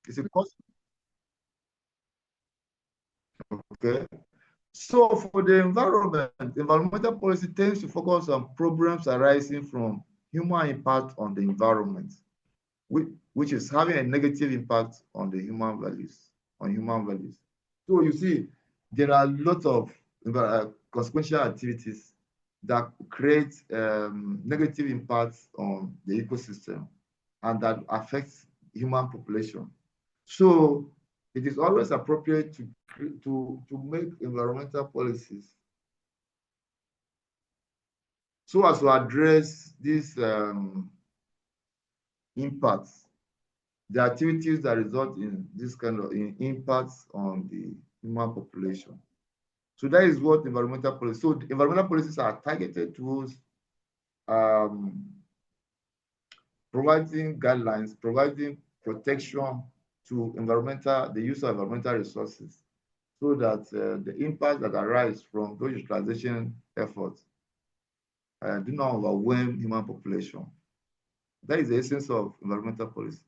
It's a cost. Okay. So for the environment, environmental policy tends to focus on problems arising from human impact on the environment, which is having a negative impact on the human values, on human values. So you see, there are lots of consequential activities that create negative impacts on the ecosystem and that affects human population. So it is always appropriate to make environmental policies so as to address these impacts, the activities that result in this kind of impacts on the human population. So that is what environmental policy. So environmental policies are targeted towards um, providing guidelines, providing protection to the use of environmental resources, so that the impacts that arise from those utilization efforts do not overwhelm human population. That is the essence of environmental policy.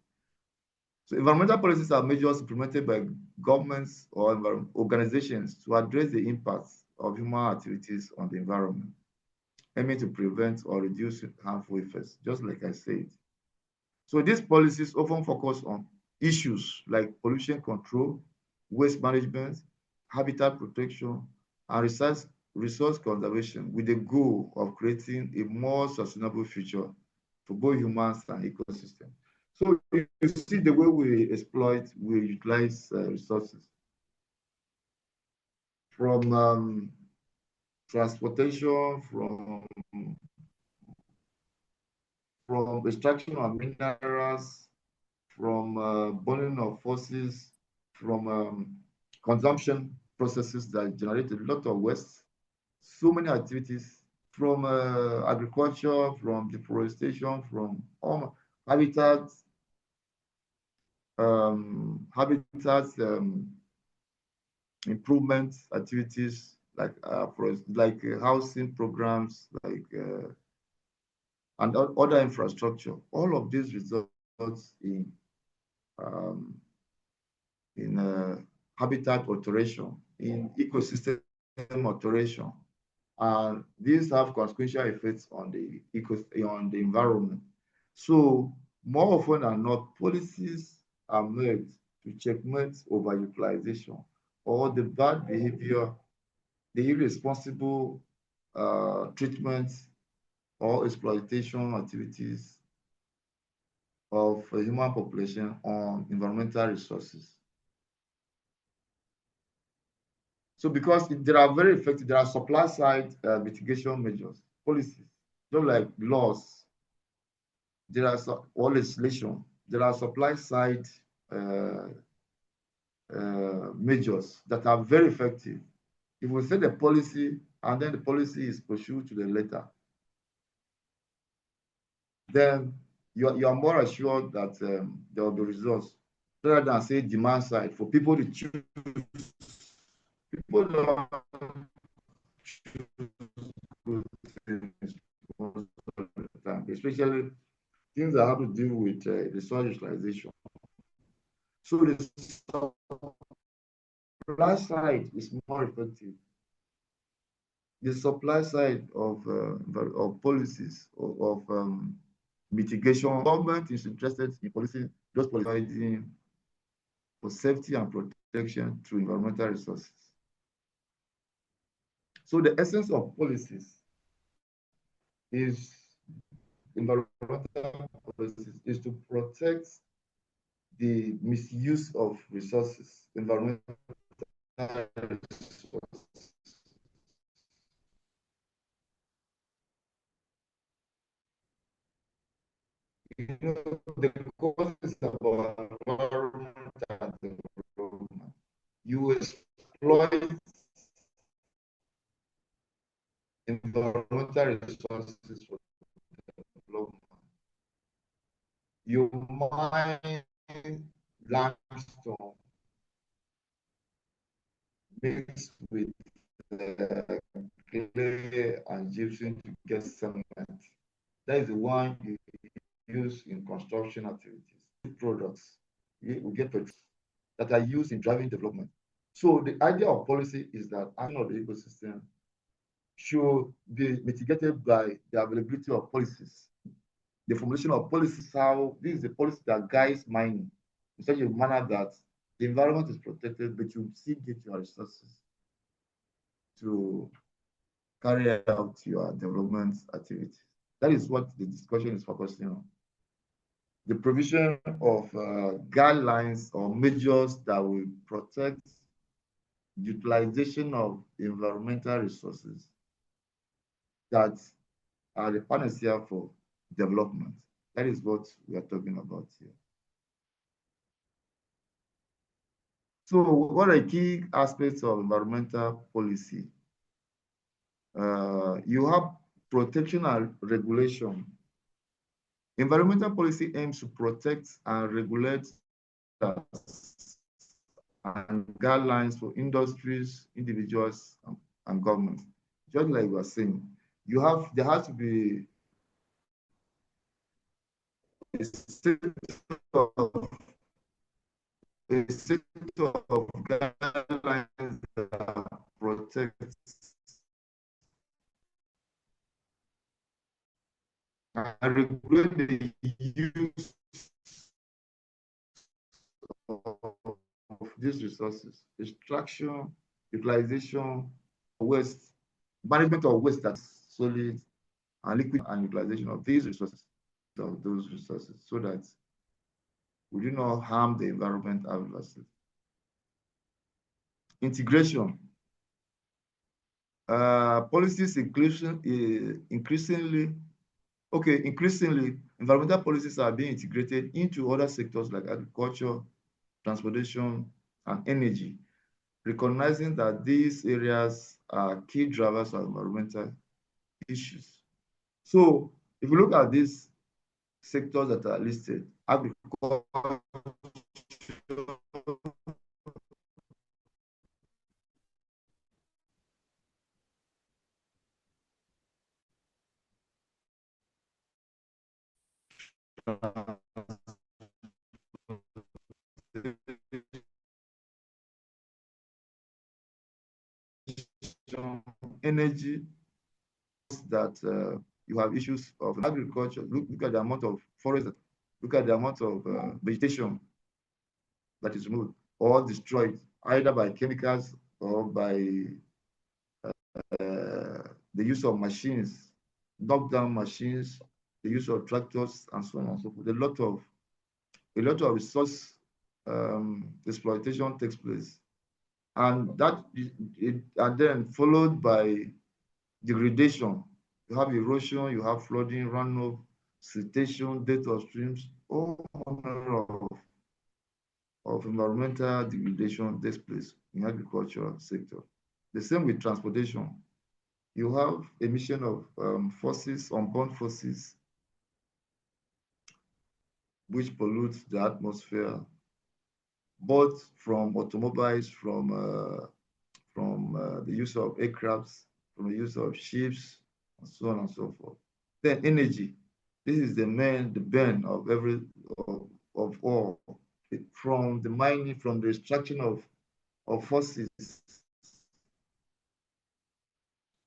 So environmental policies are measures implemented by governments or organizations to address the impacts of human activities on the environment, aiming to prevent or reduce harmful effects, just like I said. So these policies often focus on issues like pollution control, waste management, habitat protection, and resource conservation with the goal of creating a more sustainable future for both humans and ecosystems. So you see the way we utilize resources from transportation, from extraction of minerals, from burning of fossils, from consumption processes that generate a lot of waste, so many activities, from agriculture, from deforestation, from habitats, habitats improvement activities like housing programs, and other infrastructure. All of these results um, in habitat alteration, in ecosystem alteration, and these have consequential effects on the environment. So more often than not, policies are made to checkmate overutilization or the bad behavior, the irresponsible treatment or exploitation activities of a human population on environmental resources. So because there are very effective, there are supply side mitigation measures, policies, just like laws, there are or legislation, there are supply side uh, measures that are very effective. If we set a policy and then the policy is pursued to the letter, then you are more assured that there will be results rather than say demand side for people to choose. People don't choose good things most of the time, especially things that have to do with resource utilization. So the supply side is more effective. The supply side of policies of mitigation, government is interested in policy, just providing for safety and protection through environmental resources. So the essence of policies is environmental policies is to protect the misuse of resources, environmental resources. You know, the causes about environment and development. You exploit environmental resources for development. You mine limestone mixed with clay and gypsum to get cement. That is the one you use in construction activities. Products we get petrol that are used in driving development. So the idea of policy is that action of the ecosystem should be mitigated by the availability of policies. The formulation of policies, how this is the policy that guides mining in such a manner that the environment is protected, but you still get your resources to carry out your development activities. That is what the discussion is focusing on. The provision of guidelines or measures that will protect utilization of environmental resources that are the panacea for development. That is what we are talking about here. So what are the key aspects of environmental policy? You have protection and regulation. Environmental policy aims to protect and regulate and guidelines for industries, individuals, and governments. Just like we were saying, there has to be a set of guidelines that protect and regulate the use of these resources, extraction, utilization, waste, management of waste that's solid and liquid, and utilization of these resources, of those resources, so that we do not harm the environment adversely. Integration. Policies increasingly, environmental policies are being integrated into other sectors like agriculture, transportation, and energy, recognizing that these areas are key drivers of environmental issues. So if you look at these sectors that are listed, agriculture, energy, that you have issues of agriculture. Look at the amount of forest, look at the amount of vegetation that is removed or destroyed, either by chemicals or by the use of machines, knockdown machines, the use of tractors, and so on and so forth. A lot of resource exploitation takes place, and and then followed by degradation. You have erosion, you have flooding, runoff, siltation, death of streams, all manner of environmental degradation takes place in agricultural sector. The same with transportation. You have emission of forces, unborn forces, which pollute the atmosphere, both from automobiles, from the use of aircrafts, from the use of ships, and so on and so forth. Then energy. This is the burn of all, from the mining, from the extraction of fossils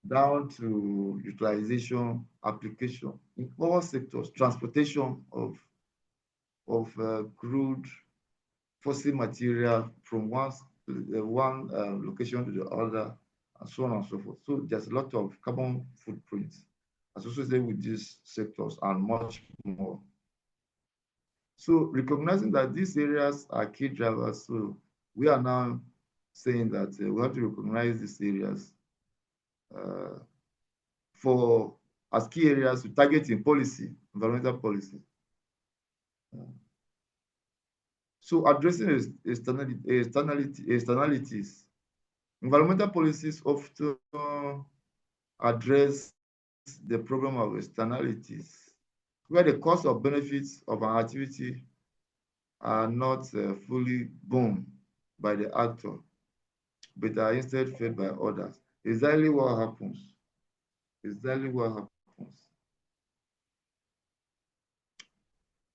down to utilization, application in all sectors, transportation of crude fossil material from one location to the other, and so on and so forth. So there's a lot of carbon footprints associated with these sectors and much more. So recognizing that these areas are key drivers, so we are now saying that we have to recognize these areas as key areas to target in policy, environmental policy. So addressing externalities, environmental policies often address the problem of externalities, where the cost of benefits of an activity are not fully borne by the actor, but are instead fed by others. Exactly what happens. Exactly what happens.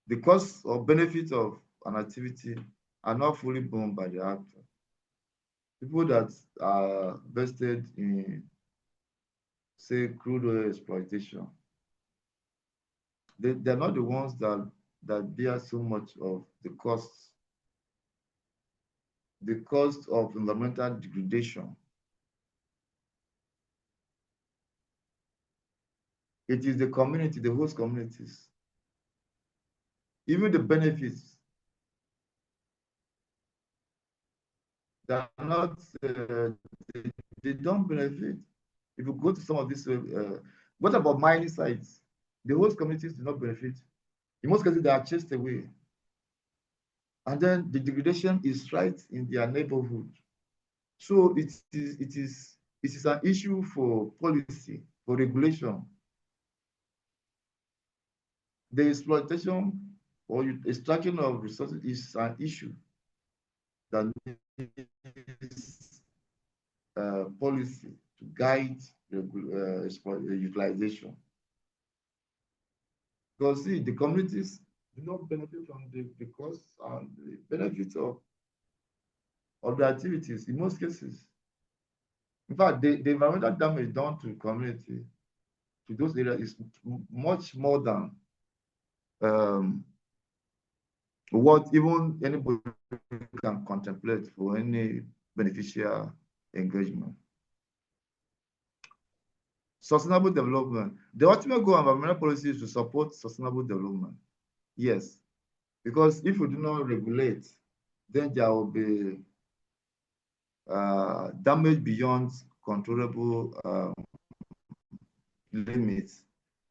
The cost or benefit of an activity are not fully borne by the actor. People that are vested in, say, crude oil exploitation, they're not the ones that bear so much of the cost of environmental degradation. It is the community, the host communities. Even the benefits, they are not, they, they don't benefit. If you go to some of these, what about mining sites? The host communities do not benefit. In most cases, they are chased away. And then the degradation is right in their neighborhood. So it is an issue for policy, for regulation. The exploitation or extraction of resources is an issue that needs policy to guide utilization. Because see, the communities do not benefit from the costs and the benefits of the activities in most cases. In fact, the environmental damage done to the community, to those areas, is much more than what even anybody can contemplate for any beneficial engagement. Sustainable development. The ultimate goal of environmental policy is to support sustainable development. Yes, because if we do not regulate, then there will be damage beyond controllable limits.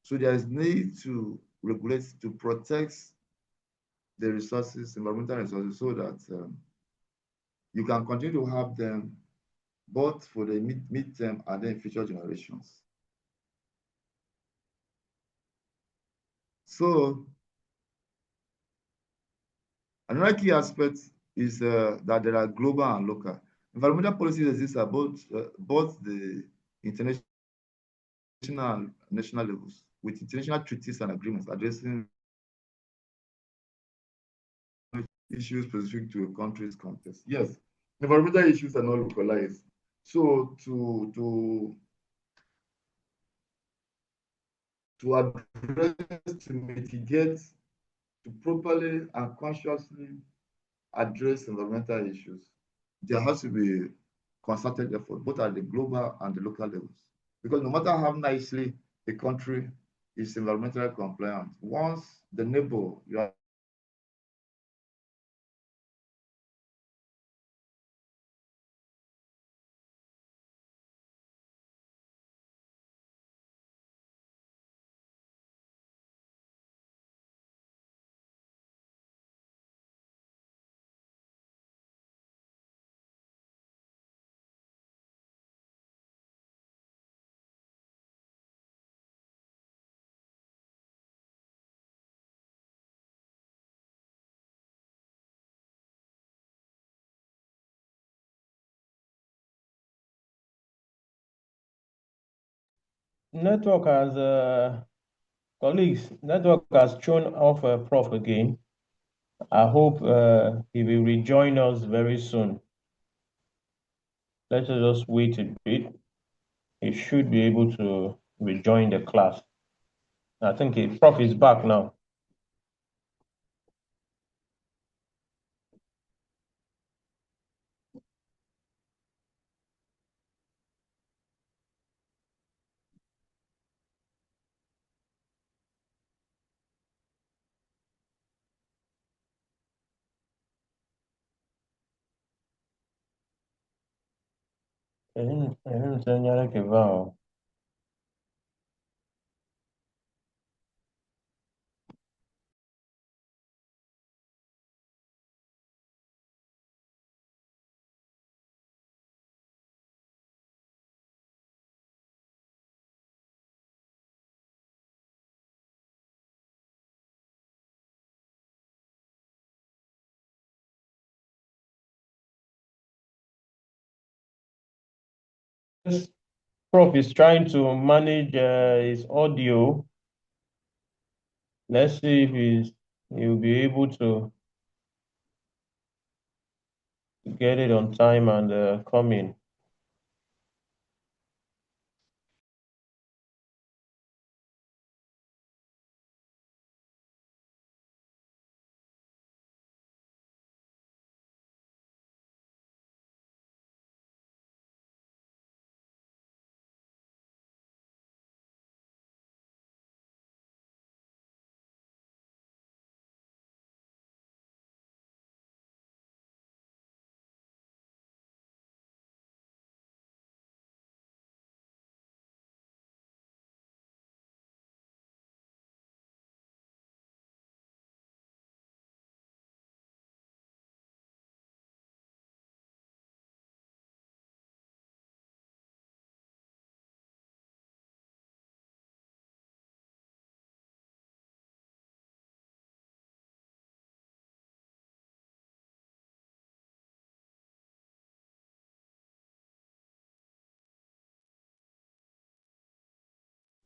So there is need to regulate to protect the resources, environmental resources, so that you can continue to have them both for the mid-term and then future generations. So another key aspect is that there are global and local. Environmental policies exist at both the international and national levels, with international treaties and agreements addressing issues specific to a country's context. Yes, environmental issues are not localized. So to address, to mitigate, to properly and consciously address environmental issues, there has to be concerted effort, both at the global and the local levels. Because no matter how nicely a country is environmentally compliant, once the neighbor, you are Network has, colleagues, network has thrown off Prof again. I hope he will rejoin us very soon. Let us just wait a bit. He should be able to rejoin the class. I think Prof is back now. Prof is trying to manage his audio. Let's see if he'll be able to get it on time and come in.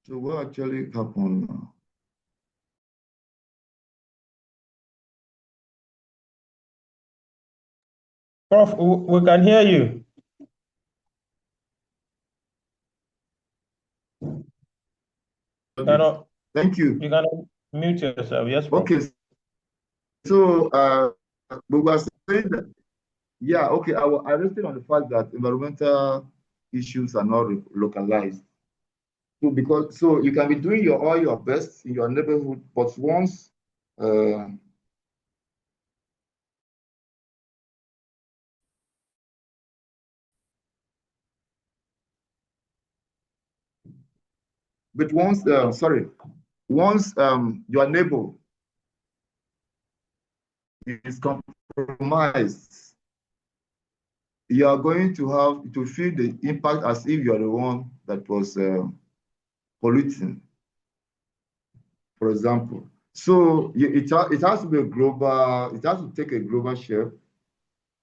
So what actually happened now? Prof, we can hear you. Thank you. You can mute yourself. Yes, Prof. Okay. So we were saying that, yeah, okay, I rested on the fact that environmental issues are not localized. So you can be doing all your best in your neighborhood, but once uh, once your neighbor is compromised, you are going to have to feel the impact as if you are the one that was polluting, for example. So it has to be a global, it has to take a global shape.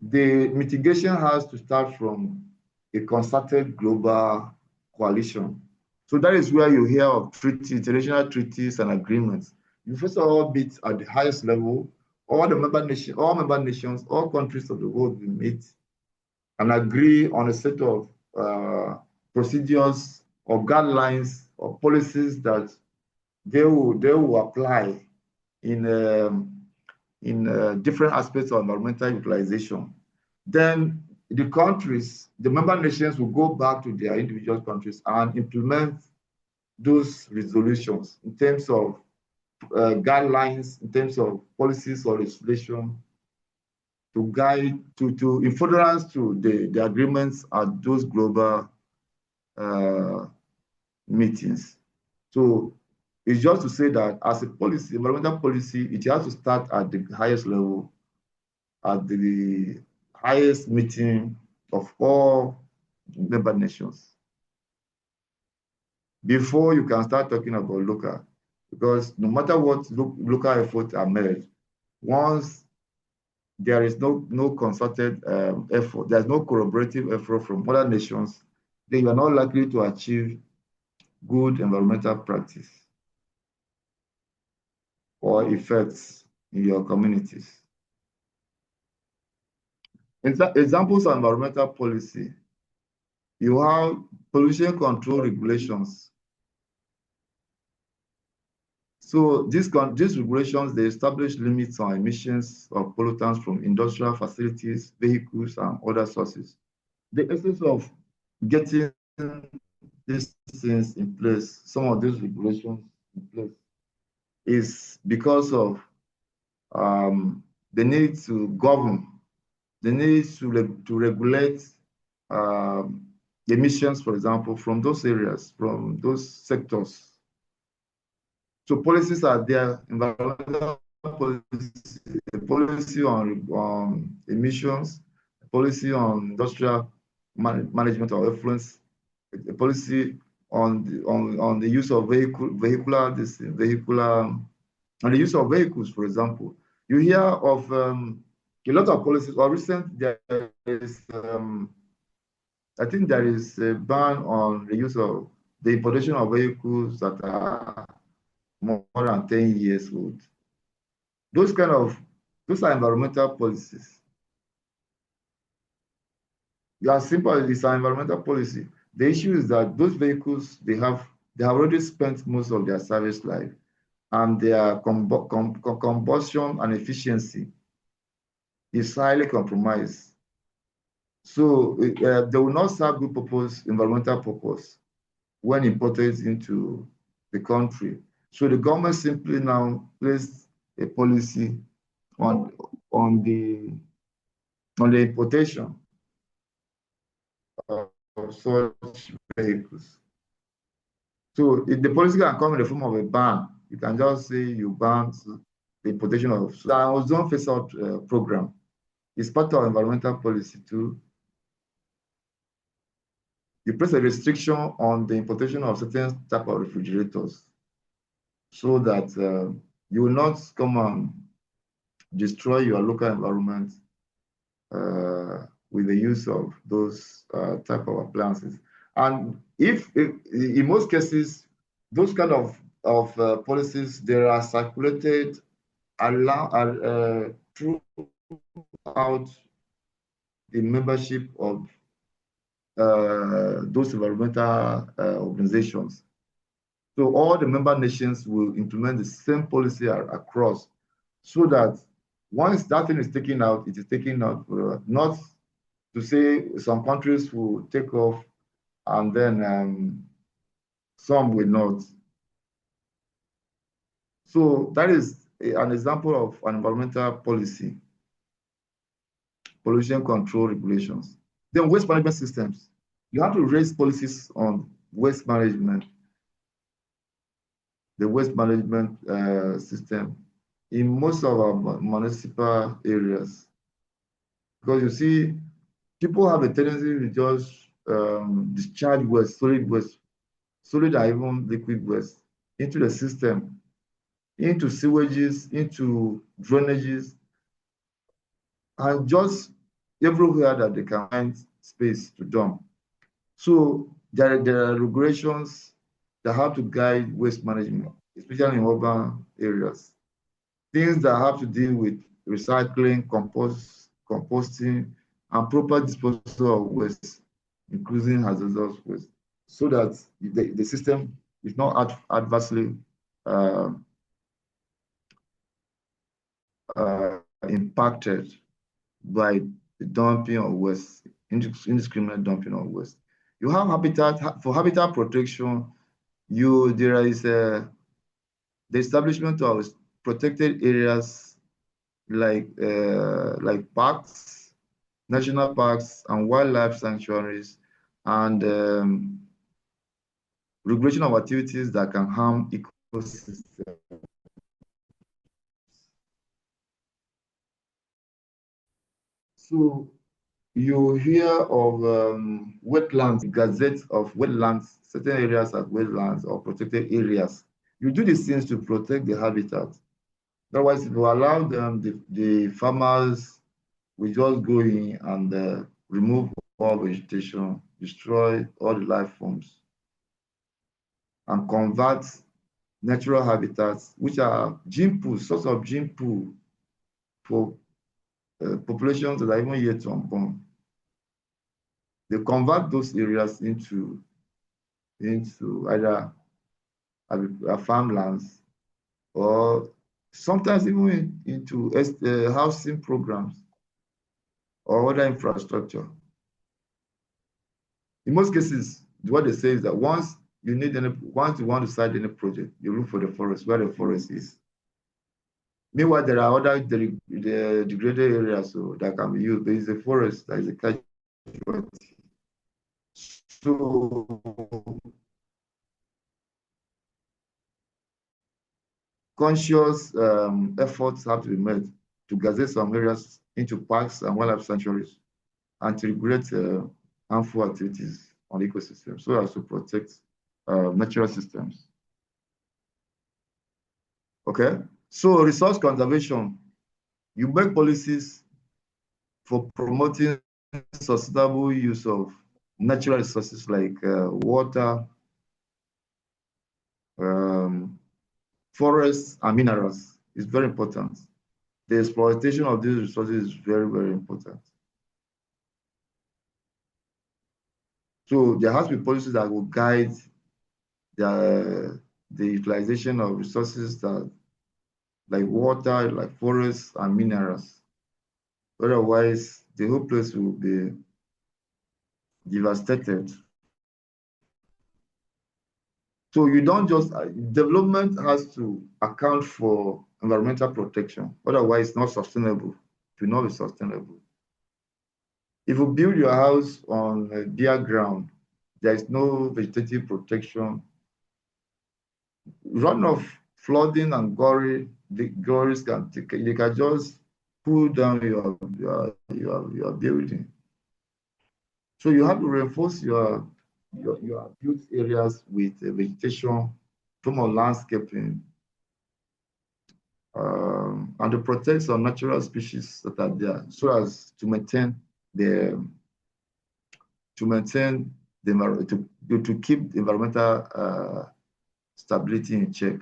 The mitigation has to start from a concerted global coalition. So that is where you hear of treaties, international treaties and agreements. You first of all meet at the highest level, all member nations, all countries of the world will meet and agree on a set of procedures or guidelines or policies that they will apply in different aspects of environmental utilization. Then the member nations will go back to their individual countries and implement those resolutions in terms of guidelines, in terms of policies or legislation to guide, in furtherance to the agreements at those global meetings. So it's just to say that as a policy, environmental policy, it has to start at the highest level, at the highest meeting of all member nations before you can start talking about local. Because no matter what local efforts are made, once there is no concerted effort, there's no corroborative effort from other nations, then you are not likely to achieve good environmental practice or effects in your communities. Examples of environmental policy, you have pollution control regulations. So these regulations, they establish limits on emissions of pollutants from industrial facilities, vehicles, and other sources. The essence of getting these things in place, some of these regulations in place, is because of the need to govern, the need to regulate emissions, for example, from those areas, from those sectors. So policies are there, environmental policy on emissions, policy on industrial management of effluents, a policy on the use of vehicular, and the use of vehicles, for example. You hear of a lot of policies, or recent, there is, I think there is a ban on the use of the importation of vehicles that are more than 10 years old. Those are environmental policies. as simple as it's an environmental policy. The issue is that those vehicles they have already spent most of their service life, and their combustion and efficiency is highly compromised. So they will not serve good purpose, environmental purpose, when imported into the country. So the government simply now placed a policy on on the importation of such vehicles. So if the policy can come in the form of a ban, you can just say you ban the importation of. So the ozone phase out program is part of environmental policy too. You place a restriction on the importation of certain type of refrigerators so that you will not come and destroy your local environment with the use of those type of appliances. And if in most cases, those kind of policies, they are circulated throughout the membership of those environmental organizations. So all the member nations will implement the same policy across, so that once that thing is taken out, it is taken out, not to say some countries will take off and then some will not. So that is an example of an environmental policy, pollution control regulations. Then waste management systems. You have to raise policies on waste management, the waste management system in most of our municipal areas. Because you see, people have a tendency to just discharge waste, solid or even liquid waste, into the system, into sewages, into drainages, and just everywhere that they can find space to dump. So there are regulations that have to guide waste management, especially in urban areas. Things that have to deal with recycling, composting, and proper disposal of waste, including hazardous waste, so that the system is not adversely uh, impacted by the dumping of waste, indiscriminate dumping of waste. You have for habitat protection. There is the establishment of protected areas like parks, national parks, and wildlife sanctuaries, and regulation of activities that can harm ecosystems. So you hear of wetlands, gazettes of wetlands, certain areas as wetlands or protected areas. You do these things to protect the habitat. Otherwise, if you allow them, the farmers will just go in and remove all vegetation, destroy all the life forms, and convert natural habitats, which are gene pools, source of gene pool for populations that are even yet unborn. They convert those areas into either farmlands or sometimes even into housing programs or other infrastructure. In most cases, what they say is that once you want to start any project, you look for the forest, where the forest is. Meanwhile, there are other the degraded areas that can be used. There is a forest, there is a casualty. So conscious efforts have to be made to gazette some areas into parks and wildlife sanctuaries and to regulate harmful activities on ecosystems so as to protect natural systems. Okay, so resource conservation, you make policies for promoting sustainable use of natural resources like water, forests, and minerals. Is very important. The exploitation of these resources is very, very important. So there has to be policies that will guide the utilization of resources that like water, like forests and minerals. Otherwise, the whole place will be devastated. So you don't just, development has to account for environmental protection. Otherwise, it's not sustainable. It will not be sustainable. If you build your house on a bare ground, there is no vegetative protection. Runoff, flooding, and the gories they can just pull down your building. So you have to reinforce your built areas with vegetation, form of landscaping, and to protect some natural species that are there, so as to maintain the to keep the environmental stability in check.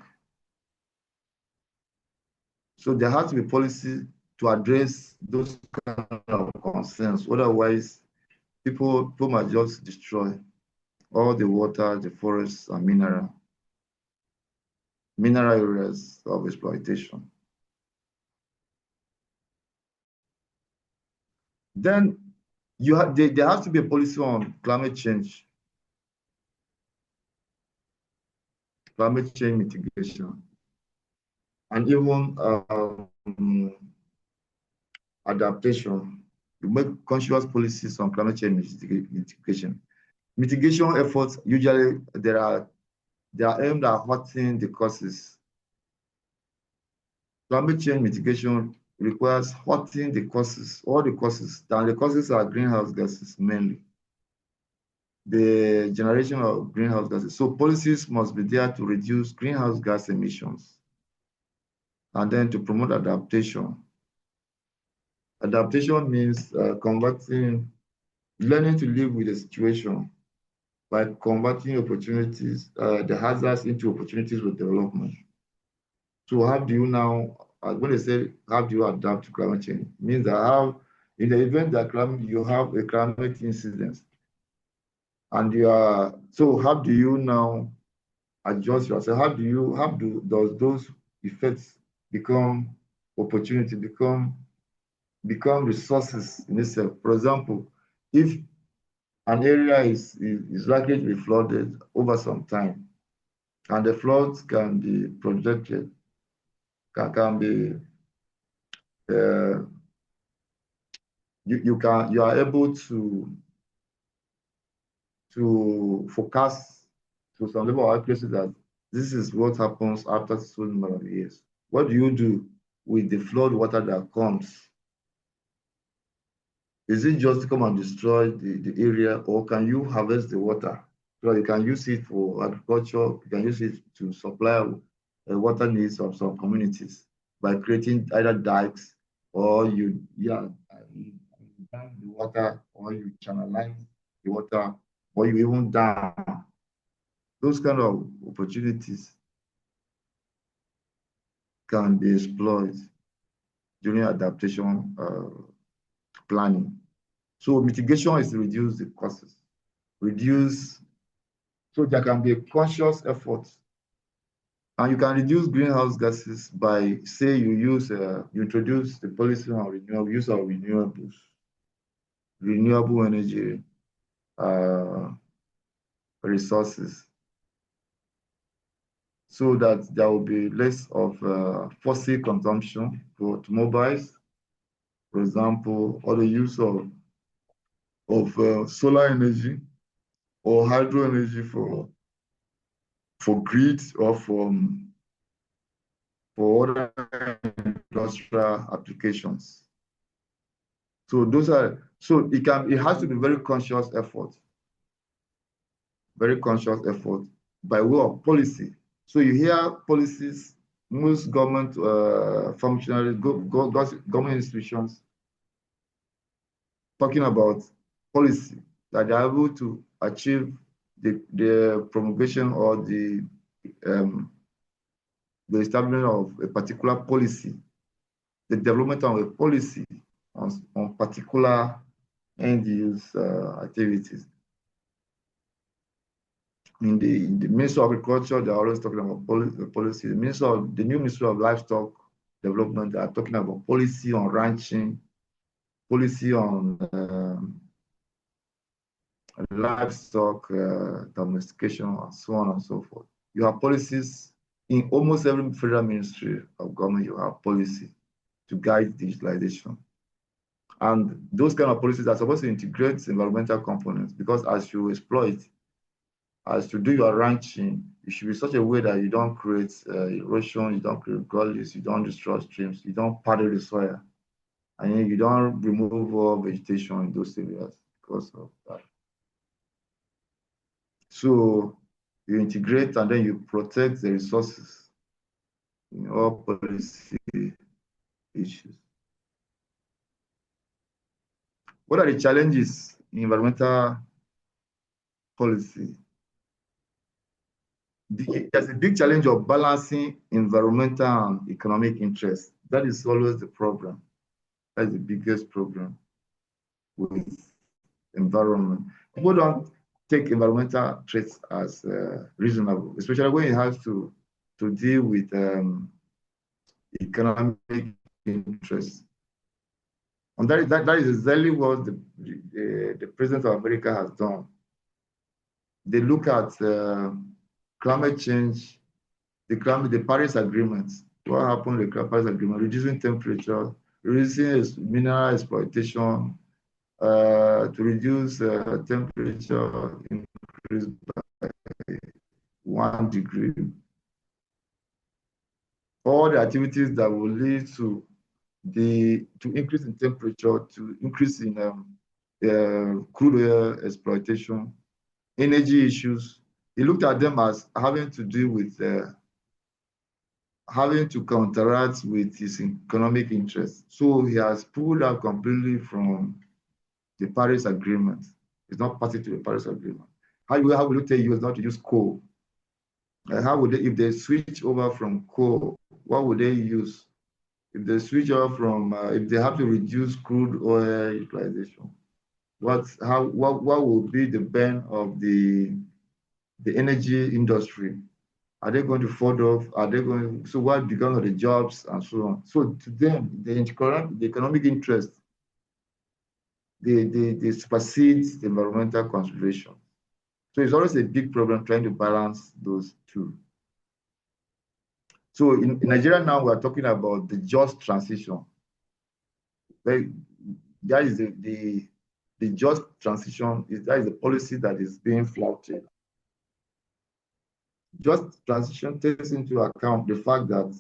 So there has to be policy to address those kind of concerns. Otherwise, people might just destroy all the water, the forests, and mineral areas of exploitation. Then there has to be a policy on climate change mitigation, and even adaptation. You make conscious policies on climate change mitigation. Mitigation efforts usually they are aimed at halting the causes. Climate change mitigation requires halting the causes, all the causes, and the causes are greenhouse gases mainly. The generation of greenhouse gases. So policies must be there to reduce greenhouse gas emissions and then to promote adaptation. Adaptation means learning to live with the situation by converting opportunities, the hazards into opportunities with development. So how do you now, when they say, how do you adapt to climate change? It means that in the event that you have a climate incident, and so how do you now adjust yourself? How does those effects become opportunity, become resources in itself? For example, if an area is likely to be flooded over some time, and the floods can be projected, can be you are able to forecast to some level of accuracy that this is what happens after so many years. What do you do with the flood water that comes? Is it just to come and destroy the area, or can you harvest the water? So you can use it for agriculture, you can use it to supply water needs of some communities by creating either dikes, or you dam the water, or you channelize the water, or you even dam. Those kind of opportunities can be exploited during adaptation planning. So mitigation is to reduce the costs, so there can be a conscious effort, and you can reduce greenhouse gases by, say, you introduce the policy on use of renewable energy resources, so that there will be less of fossil consumption for automobiles, for example, or the use of solar energy or hydro energy for grids, or for other industrial applications. So it has to be very conscious effort by way of policy. So you hear policies, most government functionaries, government institutions talking about policy that they are able to achieve the promulgation or the establishment of a particular policy, the development of a policy on particular end use activities. in the Ministry of Agriculture, they're always talking about policy. The new Ministry of Livestock Development, they are talking about policy on ranching, policy on livestock domestication, and so on and so forth. You have policies in almost every federal ministry of government. You have policy to guide digitalization. And those kind of policies are supposed to integrate environmental components, because as you exploit, as you do your ranching, it should be such a way that you don't create erosion, you don't create gullies, you don't destroy streams, you don't paddle the soil, and you don't remove all vegetation in those areas because of that. So you integrate and then you protect the resources in all policy issues. What are the challenges in environmental policy? There's a big challenge of balancing environmental and economic interests. That is always the problem. That's the biggest problem with environment. People don't take environmental threats as reasonable, especially when it has to deal with economic interests. And that is exactly what the President of America has done. They look at climate change, the Paris Agreement. What happened with the Paris Agreement? Reducing temperature, reducing mineral exploitation, to reduce temperature increase by 1 degree. All the activities that will lead to increase in temperature, to increase in crude oil exploitation, energy issues. He looked at them as having to do with having to counteract with his economic interests. So he has pulled out completely from the Paris Agreement. It's not party to the Paris Agreement. How will you tell US not to use coal? How would they, if they switch over from coal, what would they use? If they switch over from, if they have to reduce crude oil utilization, what will be the burn of the energy industry? Are they going to fall off? Are they going? So what becomes of the jobs and so on? So to them, the economic interest, they supersede the environmental consideration. So it's always a big problem trying to balance those two. So in Nigeria now, we're talking about the just transition. That is the just transition, that is the policy that is being flouted. Just transition takes into account the fact that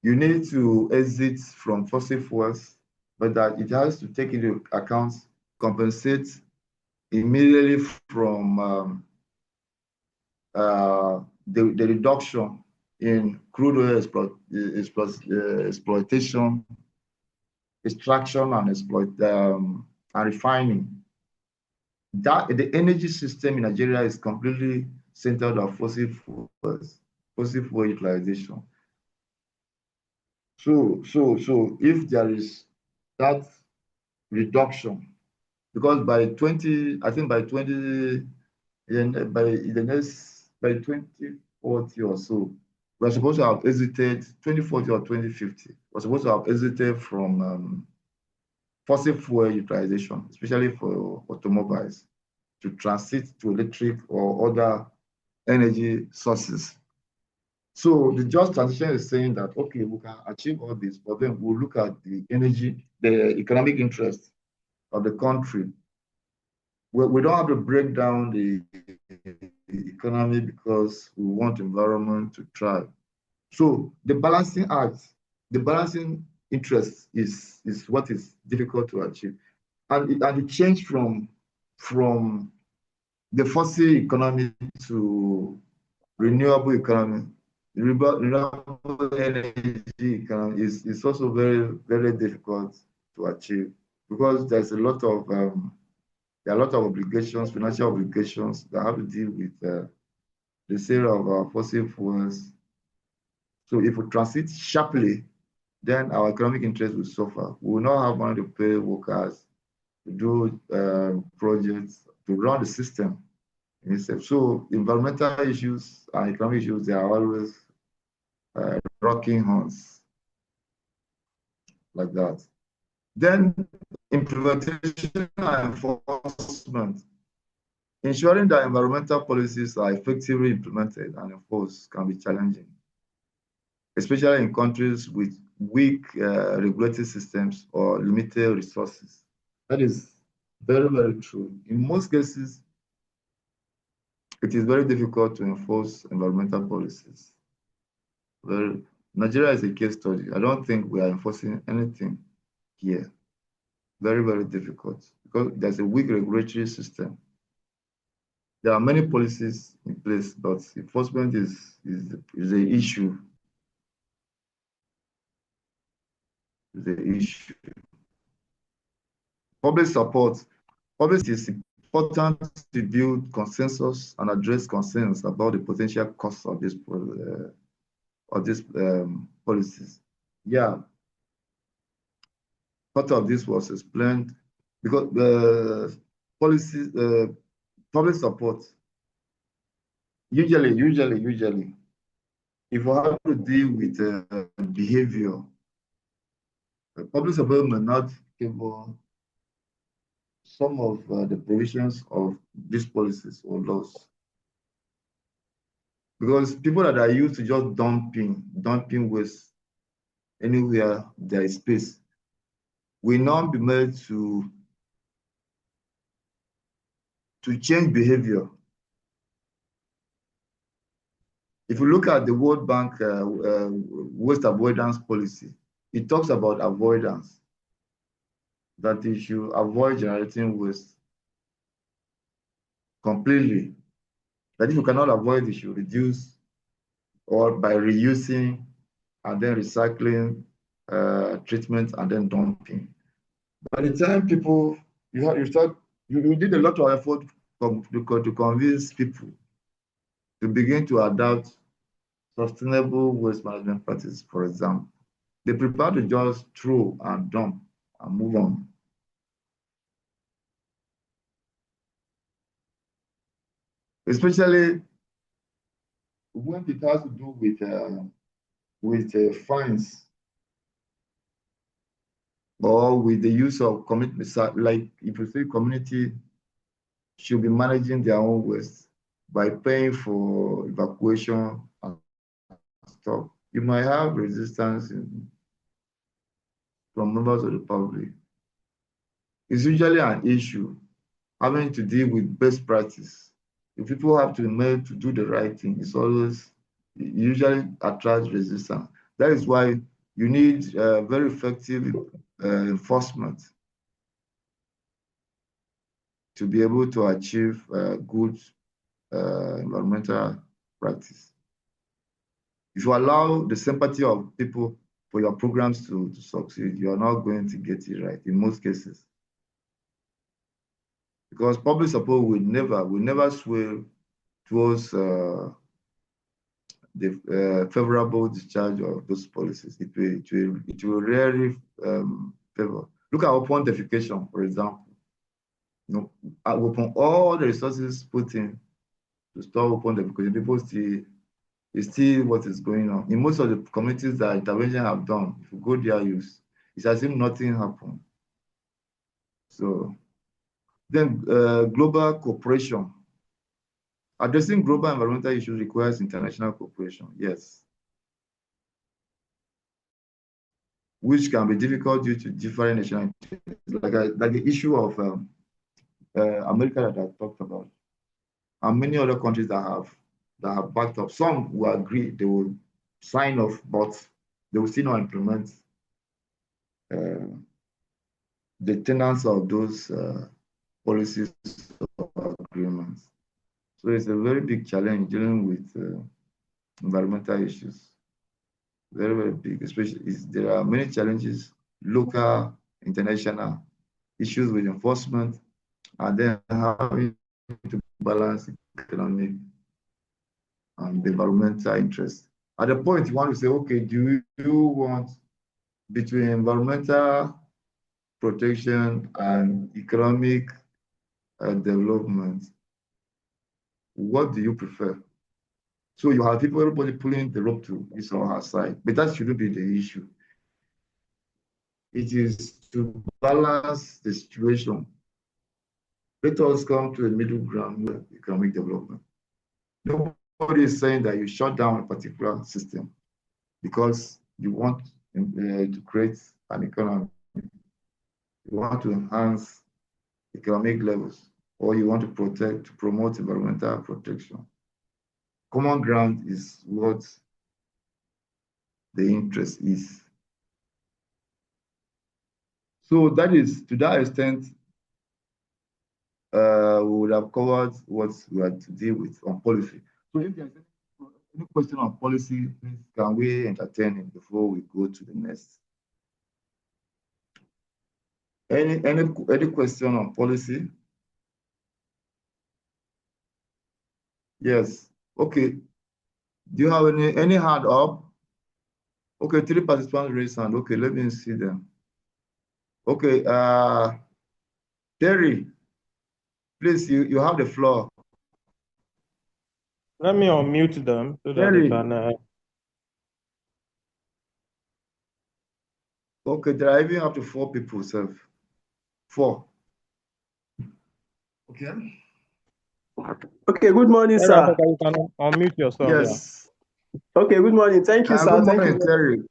you need to exit from fossil fuels, but that it has to take into account, compensate immediately from the reduction in crude oil exploitation, extraction, and refining. That the energy system in Nigeria is completely centered on fossil fuel utilization. So if there is that reduction, because by 2040 or so, we're supposed to have exited 2040 or 2050. We're supposed to have exited from fossil fuel utilization, especially for automobiles, to transit to electric or other energy sources. So the just transition is saying that, okay, we can achieve all this, but then we'll look at the economic interest of the country. We don't have to break down the economy because we want environment to thrive. So the balancing act, the balancing interest is what is difficult to achieve. And it changed from the fossil economy to renewable economy. Renewable energy economy is also very, very difficult to achieve, because there's a lot of there are a lot of obligations, financial obligations, that have to deal with the sale of our fossil fuels. So if we transit sharply, then our economic interest will suffer. We will not have money to pay workers. to do projects, to run the system in itself. So environmental issues and economic issues, they are always rocking horns like that. Then implementation and enforcement. Ensuring that environmental policies are effectively implemented and enforced can be challenging, especially in countries with weak regulatory systems or limited resources. That is very, very true. In most cases, it is very difficult to enforce environmental policies. Nigeria is a case study. I don't think we are enforcing anything here. Very, very difficult because there's a weak regulatory system. There are many policies in place, but enforcement is the issue. The issue. Public support. Public is important to build consensus and address concerns about the potential costs of these policies. Yeah, part of this was explained because the policies, public support. Usually, if we have to deal with behavior, public support may not favor some of the provisions of these policies or laws. Because people that are used to just dumping waste anywhere there is space, will not be made to change behavior. If you look at the World Bank waste avoidance policy, it talks about avoidance, that you should avoid generating waste completely. That if you cannot avoid, you should reduce or by reusing and then recycling, treatment and then dumping. By the time people, you did a lot of effort to convince people to begin to adopt sustainable waste management practices, for example. They prefer to just throw and dump and move on. Especially when it has to do with fines or with the use of community, like if you say community should be managing their own waste by paying for evacuation and stuff, you might have resistance from members of the public. It's usually an issue having to deal with best practice. If people have to be made to do the right thing, it usually attracts resistance. That is why you need very effective enforcement to be able to achieve good environmental practice. If you allow the sympathy of people for your programs to succeed, you are not going to get it right in most cases. Because public support will never sway towards the favorable discharge of those policies. It will rarely favor. Look at open defecation, for example. Upon all the resources put in to stop open defecation, people still what is going on. In most of the communities that intervention have done, if you go there, it's as if nothing happened. So then global cooperation. Addressing global environmental issues requires international cooperation, yes, which can be difficult due to different national interests, like the issue of America that I talked about, and many other countries that have backed up. Some will agree, they will sign off, but they will still not implement the tenets of those policies or agreements. So it's a very big challenge dealing with environmental issues. Very, very big, especially there are many challenges, local, international, issues with enforcement, and then having to balance economic and environmental interests. At the point you want to say, okay, do you want between environmental protection and economic development, what do you prefer? So you have people, everybody pulling the rope to his or her side, but that shouldn't be the issue. It is to balance the situation. Let us come to a middle ground with economic development. Nobody is saying that you shut down a particular system because you want to create an economy. You want to enhance economic levels, or you want to promote environmental protection. Common ground is what the interest is. So that is, to that extent, we would have covered what we had to deal with on policy. So if there's any question on policy, please can we entertain it before we go to the next? Any question on policy? Yes. Okay. Do you have any hand up? Okay, 3 participants raised hand. Okay, let me see them. Okay, Terry, please, you have the floor. Let me unmute them so that Terry. they can. Okay, there are even up to 4 people, sir. 4. Okay. Okay, good morning, sir. You can unmute yourself. Yes. Yeah. Okay, good morning. Thank you, sir. Good morning, Terry.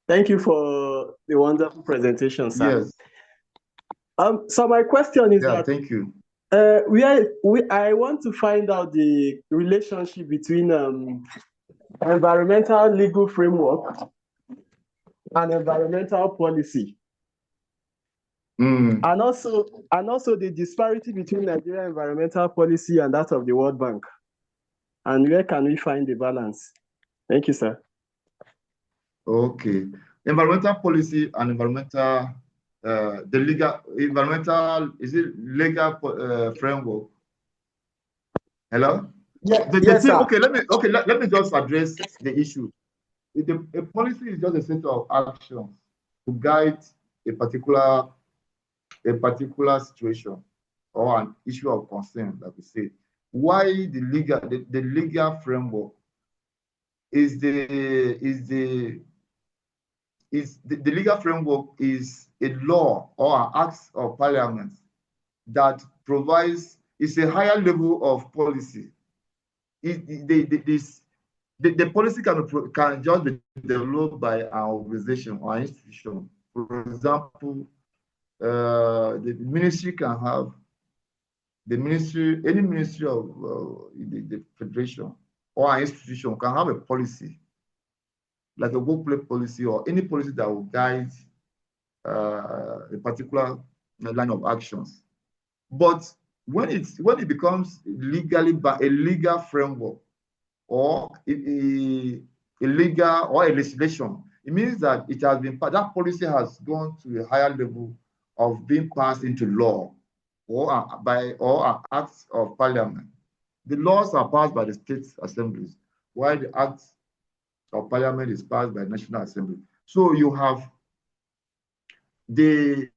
Thank you for the wonderful presentation, sir. Yes. So my question is that thank you. I want to find out the relationship between environmental legal framework and environmental policy. And also the disparity between Nigerian environmental policy and that of the World Bank. And where can we find the balance? Thank you, sir. Okay. Environmental policy and environmental, is it legal framework? Hello? Yeah, yes, sir. Okay, let me just address the issue. A policy is just a set of actions to guide a particular situation or an issue of concern, like we say. Why the legal framework is the legal framework is a law or an act of parliament that provides, it's a higher level of policy. The policy can just be developed by an organization or an institution. For example, the ministry can have any ministry of the federation or an institution can have a policy, like a workplace policy or any policy that will guide a particular line of actions. But when it becomes legally a legal framework or a legal or a legislation, it means that it has been that policy has gone to a higher level of being passed into law or an act of parliament. The laws are passed by the state assemblies, while the act of parliament is passed by the National Assembly. So you have it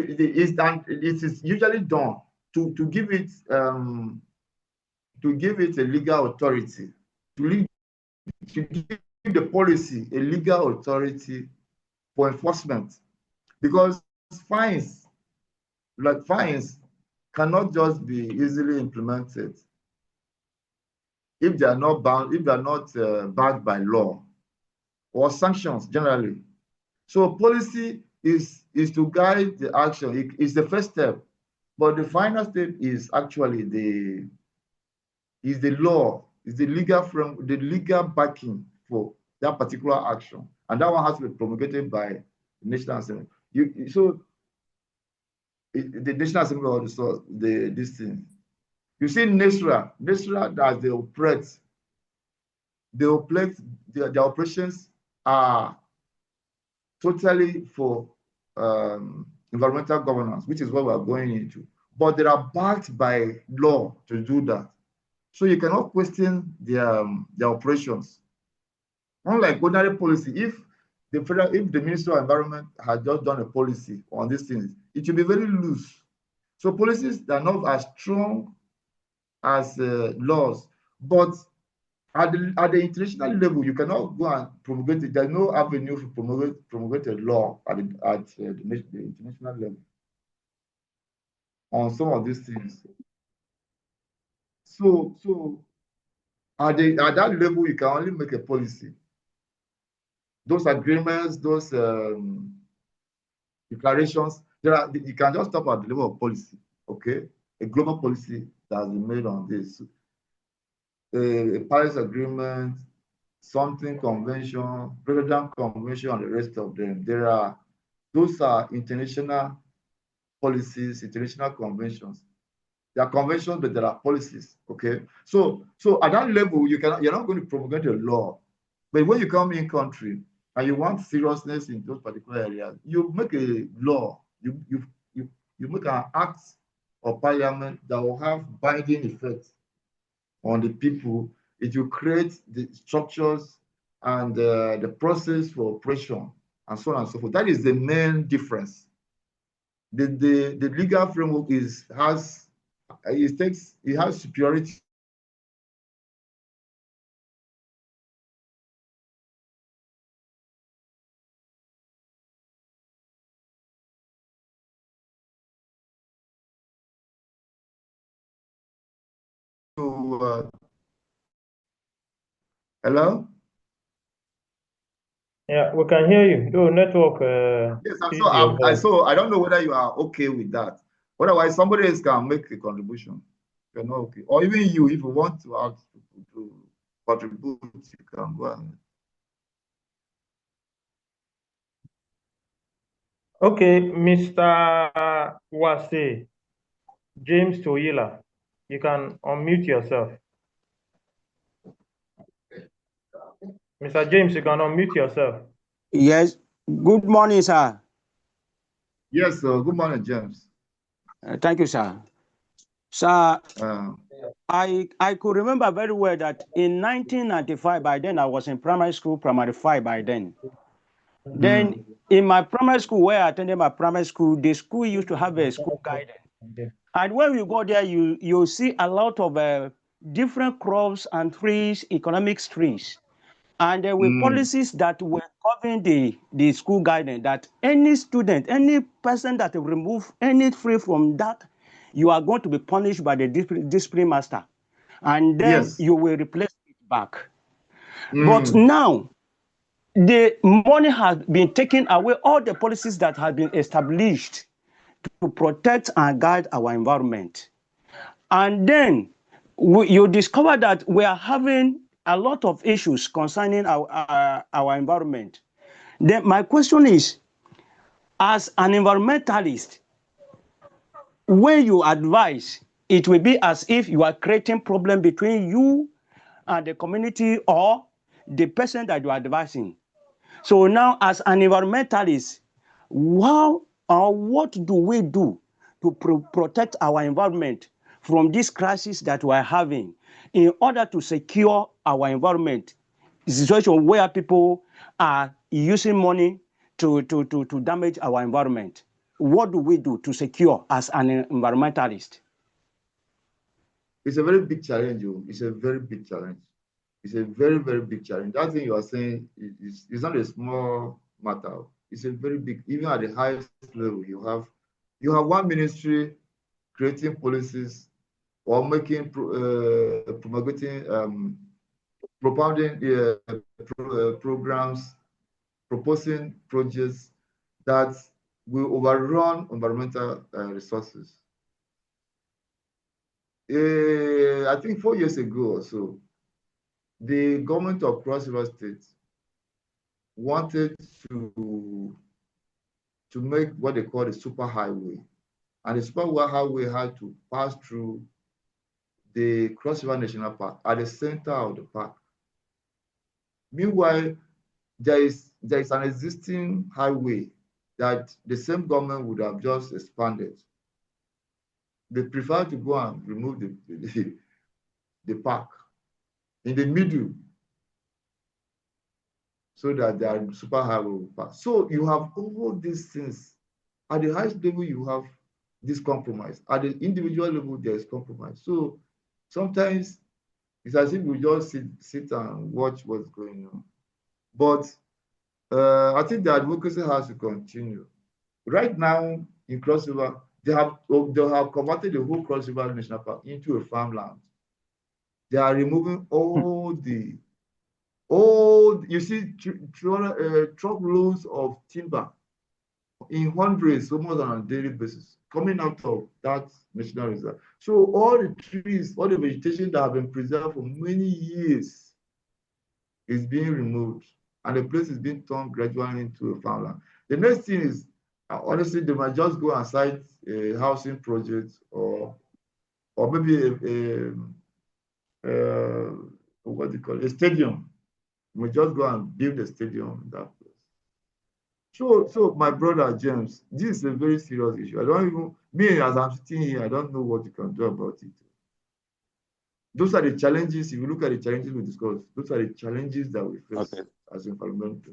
is usually done to give it a legal authority, to give the policy a legal authority for enforcement, because fines cannot just be easily implemented if they are not backed by law or sanctions generally. So policy is to guide the action. It's the first step, but the final step is actually the law, is the legal backing for that particular action, and that one has to be promulgated by the National Assembly. The National Assembly or this thing. You see, NESRA that they operate, their operations are totally for environmental governance, which is what we are going into. But they are backed by law to do that. So you cannot question their operations. Unlike ordinary policy, if if the Ministry of Environment had just done a policy on these things, it will be very loose. So policies are not as strong as laws, but at the international level, you cannot go and promulgate it. There's no avenue to promulgate a law at the international level on some of these things. So at that level, you can only make a policy. Those agreements, those declarations, you can just stop at the level of policy, okay? A global policy that has been made on this. A Paris Agreement, something convention, Rotterdam Convention, and the rest of them. Those are international policies, international conventions. There are conventions, but there are policies. Okay, so at that level, you're not going to promulgate a law, but when you come in country and you want seriousness in those particular areas, you make a law. You make an act of parliament that will have binding effects on the people. It will create the structures and the process for operation and so on and so forth. That is the main difference. The legal framework has superiority. Hello? Yeah, we can hear you. Your network. Yes, I don't know whether you are okay with that. Otherwise, somebody else can make a contribution. You're not okay. Or even you, if you want to ask people to contribute, you can go ahead. Okay, Mr. Wase, James Toyila, you can unmute yourself. Mr. James, you can unmute yourself. Yes. Good morning, sir. Yes, good morning, James. Thank you, sir. Sir, I could remember very well that in 1995, by then I was in primary school, primary 5 by then. Then in my primary school, where I attended my primary school, the school used to have a school guidance. And when you go there, you see a lot of different crops and trees, economic trees. And there were policies that were covering the school guidance, that any student, any person that remove any tree from that, you are going to be punished by the discipline master. And then you will replace it back. But now, the money has been taken away, all the policies that have been established to protect and guide our environment. And then you discover that we are having a lot of issues concerning our environment. Then my question is, as an environmentalist, when you advise, it will be as if you are creating problem between you and the community or the person that you are advising. So now, as an environmentalist, what do we do to protect our environment from this crisis that we are having in order to secure our environment? A situation where people are using money to damage our environment. What do we do to secure as an environmentalist? It's a very big challenge. It's a very big challenge. It's a very, very big challenge. That thing you are saying is not a small matter. It's a very big, even at the highest level, you have one ministry creating policies or making promulgating propounding programs, proposing projects that will overrun environmental resources. I think 4 years ago or so, the government of Cross River State wanted to make what they call a super highway. And the super highway had to pass through the Cross River National Park at the center of the park. Meanwhile, there is an existing highway that the same government would have just expanded. They prefer to go and remove the park in the middle. so that they are super high overpass. So you have all these things. At the highest level, you have this compromise. At the individual level, there is compromise. So sometimes it's as if we just sit and watch what's going on. But I think the advocacy has to continue. Right now, in Cross River, they have converted the whole Cross River National Park into a farmland. They are removing all you see truckloads of timber in hundreds, almost on a daily basis, coming out of that national reserve. So all the trees, all the vegetation that have been preserved for many years is being removed, and the place is being turned gradually into a farmland. The next thing is, honestly, they might just go and site a housing project or maybe what do you call it, a stadium. We just go and build a stadium in that place. So my brother James, this is a very serious issue. I don't even, me as I'm sitting here, I don't know what you can do about it. Those are the challenges. If you look at the challenges we discussed, those are the challenges that we face as environment.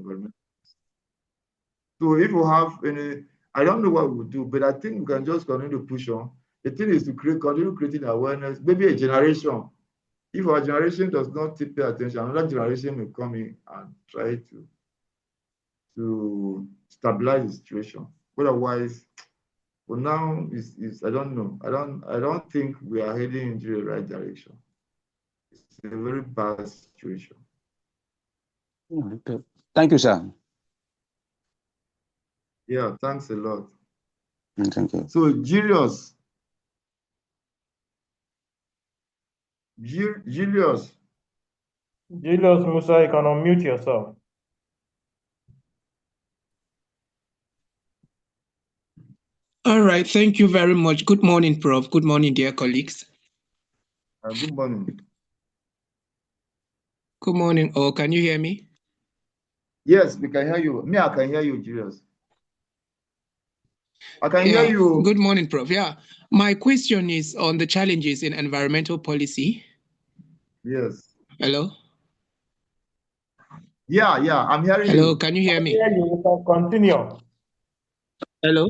So if you have any, I don't know what we would do, but I think we can just continue to push on. The thing is to continue creating awareness, maybe a generation. If our generation does not pay attention, another generation will come in and try to stabilize the situation. Otherwise, for now, I don't know. I don't think we are heading into the right direction. It's a very bad situation. Okay. Thank you, sir. Yeah, thanks a lot. Thank you. So, Julius. Julius Musa, you can unmute yourself. All right, thank you very much. Good morning, Prof. Good morning, dear colleagues. Good morning. Good morning. Oh, can you hear me? Yes, we can hear you. Me, I can hear you, Julius. I can hear you. Good morning, Prof. Yeah, my question is on the challenges in environmental policy. Yes. Hello? Yeah, I'm hearing you. Hello, can you hear me? You can continue. Hello?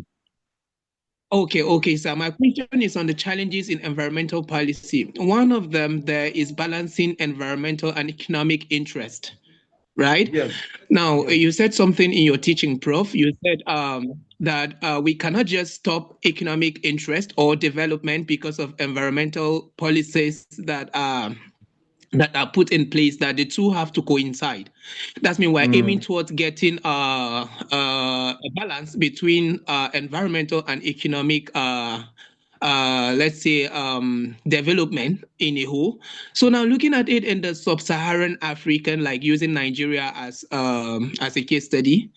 Okay, sir. My question is on the challenges in environmental policy. One of them there is balancing environmental and economic interest, right? Yes. Now, yes. You said something in your teaching, Prof. You said that we cannot just stop economic interest or development because of environmental policies that are put in place, that the two have to coincide. That means we're aiming towards getting a balance between environmental and economic let's say development in a whole. So now looking at it in the sub-Saharan African, like using Nigeria as a case study,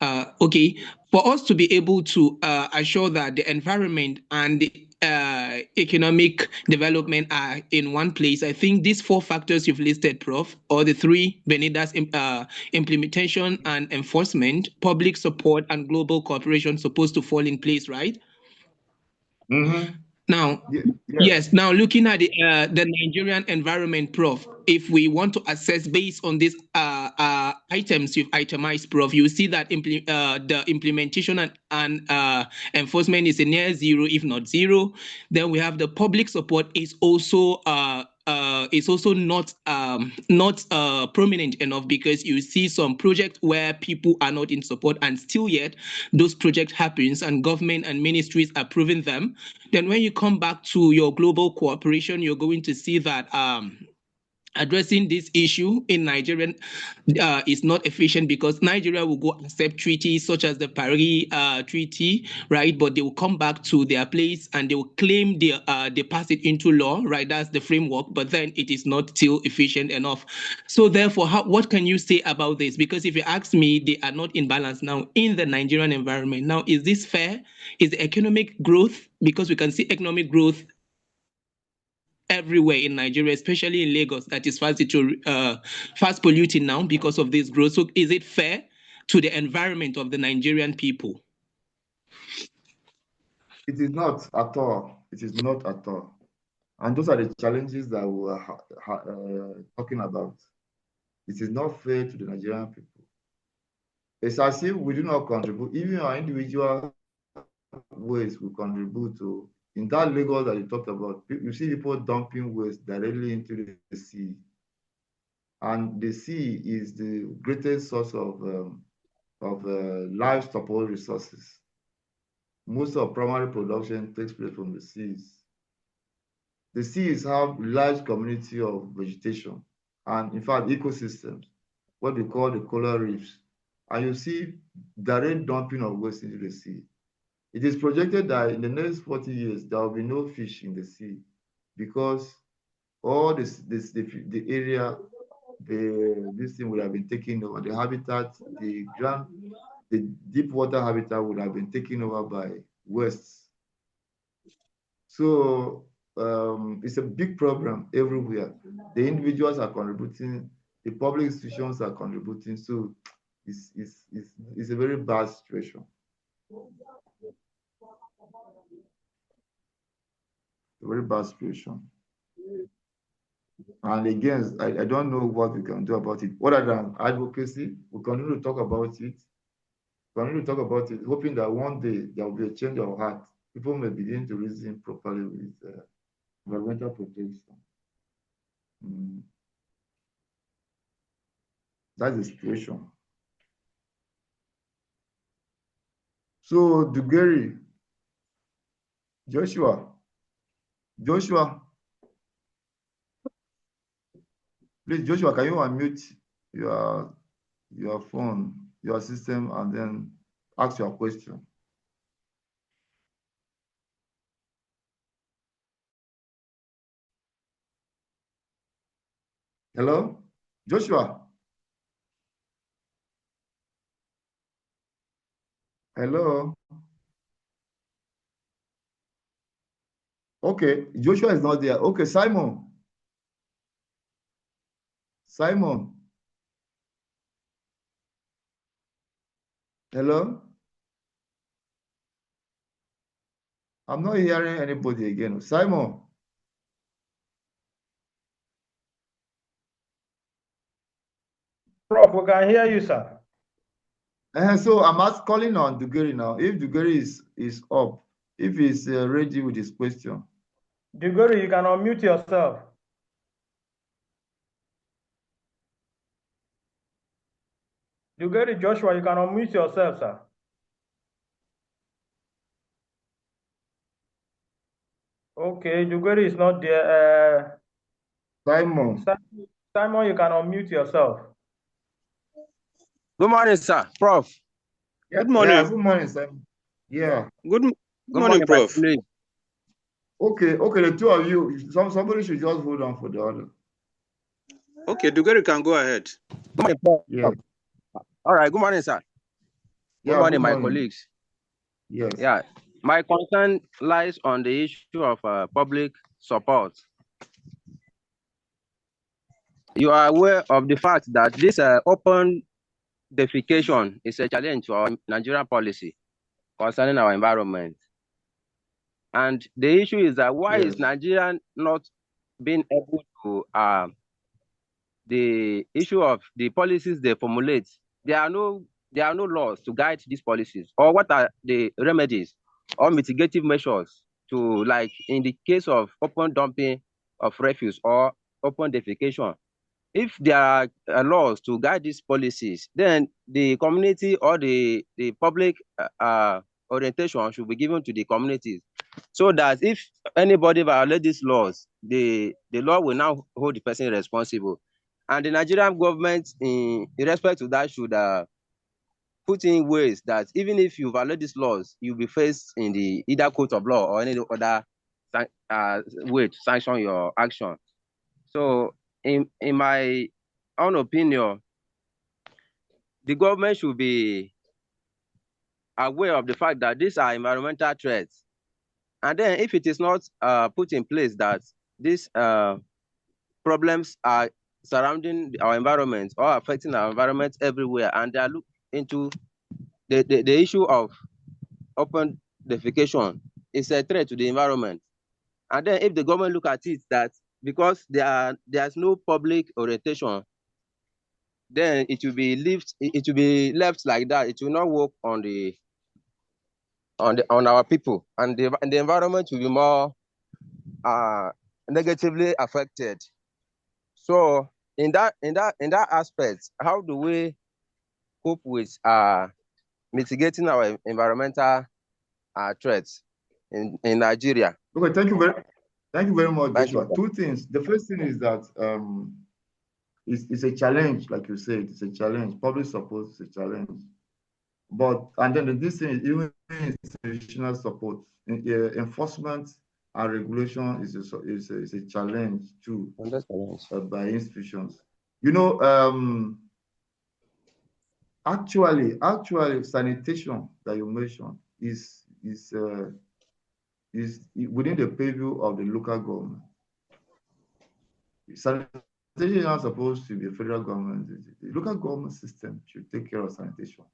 okay, for us to be able to assure that the environment and the economic development are in one place, I think these four factors you've listed, Prof, or the three Benita's implementation and enforcement, public support, and global cooperation supposed to fall in place, right? Now, yes. Now looking at the Nigerian environment, Prof, if we want to assess based on these items you've itemized, Prof, you see that the implementation and enforcement is a near zero, if not zero. Then we have the public support is also not prominent enough, because you see some projects where people are not in support, and still yet those projects happens and government and ministries are approving them. Then when you come back to your global cooperation, you're going to see that addressing this issue in Nigeria is not efficient, because Nigeria will go accept treaties such as the Paris Treaty, right? But they will come back to their place and they will claim they pass it into law, right? That's the framework, but then it is not still efficient enough. So therefore, what can you say about this? Because if you ask me, they are not in balance now in the Nigerian environment. Now, is this fair? Is the economic growth, because we can see economic growth everywhere in Nigeria, especially in Lagos, that is fast polluting now because of this growth. So is it fair to the environment of the Nigerian people? It is not at all. It is not at all. And those are the challenges that we are talking about. It is not fair to the Nigerian people. it's as if we do not contribute. Even our individual waste we contribute to. In that Lagos that you talked about, you see people dumping waste directly into the sea. And the sea is the greatest source of livestock resources. Most of primary production takes place from the seas. The seas have large community of vegetation and, in fact, ecosystems, what we call the coral reefs. And you see direct dumping of waste into the sea. It is projected that in the next 40 years, there will be no fish in the sea because all the area, this thing would have been taken over. The habitat, the deep water habitat would have been taken over by wastes. So it's a big problem everywhere. The individuals are contributing, the public institutions are contributing. So it's a very bad situation. A very bad situation. And again, I don't know what we can do about it. Other than advocacy, we continue to talk about it. Hoping that one day there will be a change of heart. People may begin to reason properly with environmental protection. That's the situation. So, Dugeri, Joshua, please, Joshua, can you unmute your phone, your system, and then ask your question? Hello, Joshua. Hello. Okay, Joshua is not there. Okay, Simon. Hello. I'm not hearing anybody again. Simon. Prof, we can hear you, sir. So I'm calling on Dugeri now. If Dugeri is up, if he's ready with his question. Dugeri, you can unmute yourself. Dugeri Joshua, you can unmute yourself, sir. Okay, Dugeri is not there. Simon, you can unmute yourself. Good morning, sir. Prof. Yeah, good morning. Yeah, good morning, Simon. Yeah. Good morning, Prof. Okay, the two of you, somebody should just hold on for the other. Okay, Dugeri can go ahead. Good morning, Prof. Yeah. All right, good morning, sir. Good morning, my colleagues. Yes. Yeah, my concern lies on the issue of public support. You are aware of the fact that this open defecation is a challenge to our Nigerian policy concerning our environment. And the issue is that why is Nigeria not being able to the issue of the policies they formulate? There are no laws to guide these policies. Or what are the remedies or mitigative measures to, like in the case of open dumping of refuse or open defecation? If there are laws to guide these policies, then the community or the public orientation should be given to the communities, so that if anybody violates these laws, the law will now hold the person responsible. And the Nigerian government, in respect to that, should put in ways that even if you violate these laws, you'll be faced in the either court of law or any other way to sanction your action. So in my own opinion, the government should be aware of the fact that these are environmental threats. And then if it is not put in place that these problems are surrounding our environment or affecting our environment everywhere, and they are looking into the issue of open defecation is a threat to the environment. And then if the government look at it that because there's no public orientation, then it will be left like that. It will not work on our people, and the environment will be more negatively affected. So in that aspect, how do we cope with mitigating our environmental threats in Nigeria? Okay, thank you very much, Joshua. Two things. The first thing is that it's a challenge, like you said, it's a challenge. Public support is a challenge. And then this thing is even institutional support, enforcement and regulation is a challenge too by institutions. You know, actually, sanitation that you mentioned is within the purview of the local government. Sanitation is not supposed to be a federal government. The local government system should take care of sanitation.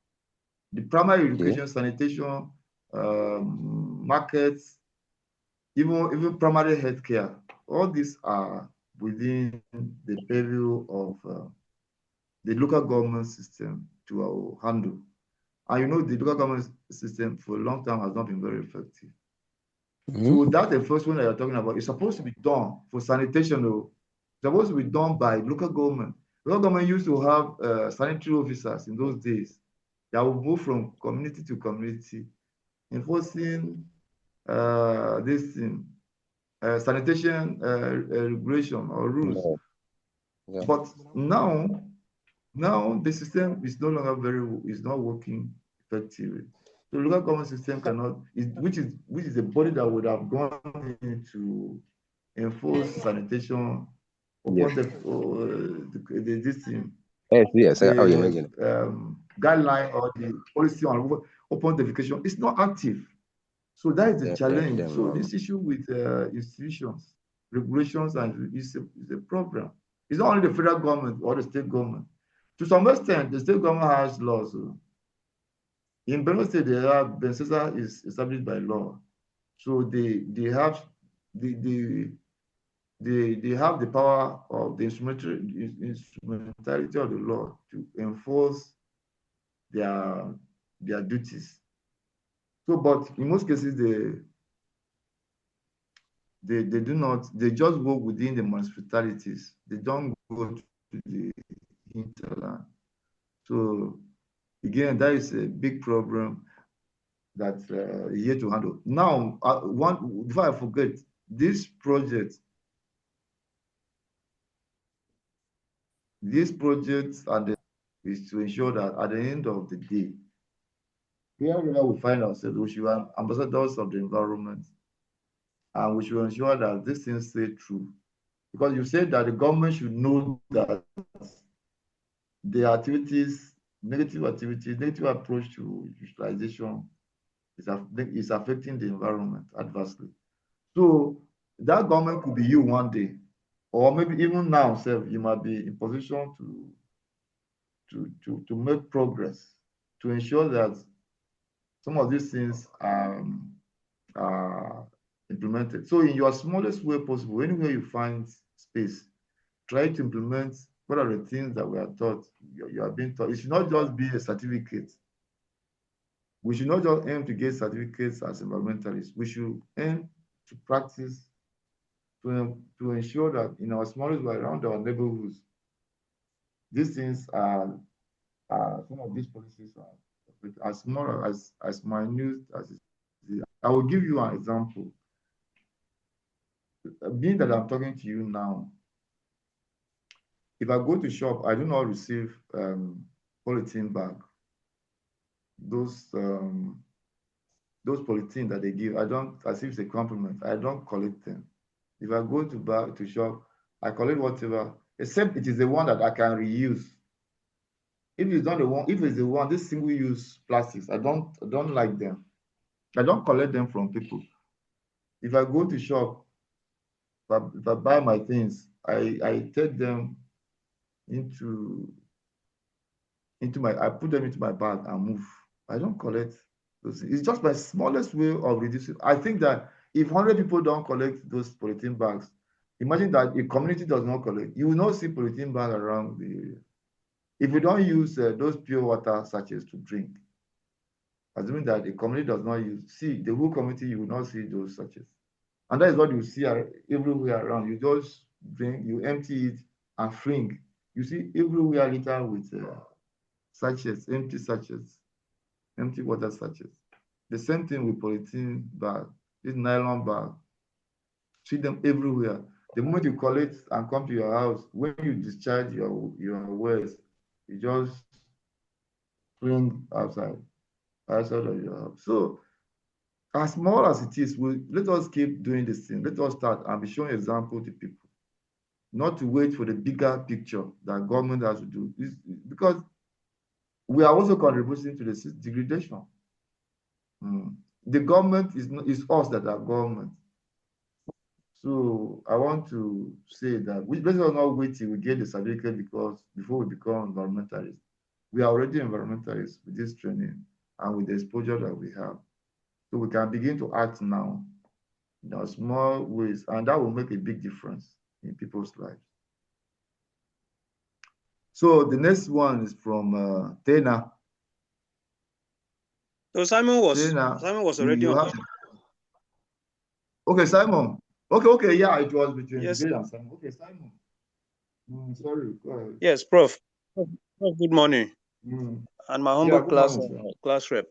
The primary education, sanitation, markets, even primary healthcare, all these are within the purview of the local government system to handle. And you know, the local government system for a long time has not been very effective. So that's the first one that you're talking about. It's supposed to be done for sanitation, though. It's supposed to be done by local government. Local government used to have sanitary officers in those days that would move from community to community, enforcing this thing, sanitation regulation or rules. Yeah. But now the system is no longer is not working effectively. So the local government system cannot, which is a body that would have gone into enforce sanitation upon this thing. Yes, how you imagine guideline or the policy on open defecation is not active. So that is the challenge. So this issue with institutions, regulations, and is a problem. It's not only the federal government or the state government. To some extent, the state government has laws. In Benue State, BENSESA is established by law. So they have the power of the instrumentality of the law to enforce their duties. So, but in most cases, they do not. They just work within the municipalities. They don't go to the hinterland. So, again, that is a big problem that is here to handle. Now, before I forget, this project and is to ensure that at the end of the day, wherever we find ourselves, we should be ambassadors of the environment, and we should ensure that these things stay true. Because you said that the government should know that the activities, negative approach to utilization is affecting the environment adversely. So that government could be you one day, or maybe even now, you might be in position to make progress, to ensure that some of these things are implemented. So in your smallest way possible, anywhere you find space, try to implement what are the things that we are taught, you are being taught. It should not just be a certificate. We should not just aim to get certificates as environmentalists. We should aim to practice to ensure that in our smallest way around our neighborhoods, these things are some of these policies are as small as minute as it is. I will give you an example. Being that I'm talking to you now, if I go to shop, I do not receive polythene bag. Those polythene that they give, I don't, as if it's a compliment, I don't collect them. If I go to shop, I collect whatever, except it is the one that I can reuse. If it's not the one, if it's the one, this single-use plastics, I don't like them. I don't collect them from people. If I go to shop, if I buy my things, I take them I put them into my bag and move. I don't collect those things. It's just my smallest way of reducing. I think that if 100 people don't collect those polythene bags, imagine that a community does not collect. You will not see polythene bags around the area. If we don't use those pure water sachets to drink, assuming that the community does not use, see, the whole community, you will not see those sachets. And that is what you see everywhere around. You just drink, you empty it and fling. You see everywhere litter with sachets, empty water sachets. The same thing with polythene bag, this nylon bag. See them everywhere. The moment you collect and come to your house, when you discharge your waste, you just fling outside of your house. So as small as it is, let us keep doing this thing. Let us start and be showing example to people, not to wait for the bigger picture that government has to do. Because we are also contributing to the degradation. The government is us that are government. So I want to say that let us not wait till we get the certificate before we become environmentalists. We are already environmentalists with this training and with the exposure that we have. So we can begin to act now in small ways, and that will make a big difference in people's lives. So the next one is from Tena. So Simon was already on. Okay, Simon. Okay, yeah, it was between yes. and Simon. Okay, Simon. Sorry, go ahead. Yes, Prof. Good morning. And my humble class rep.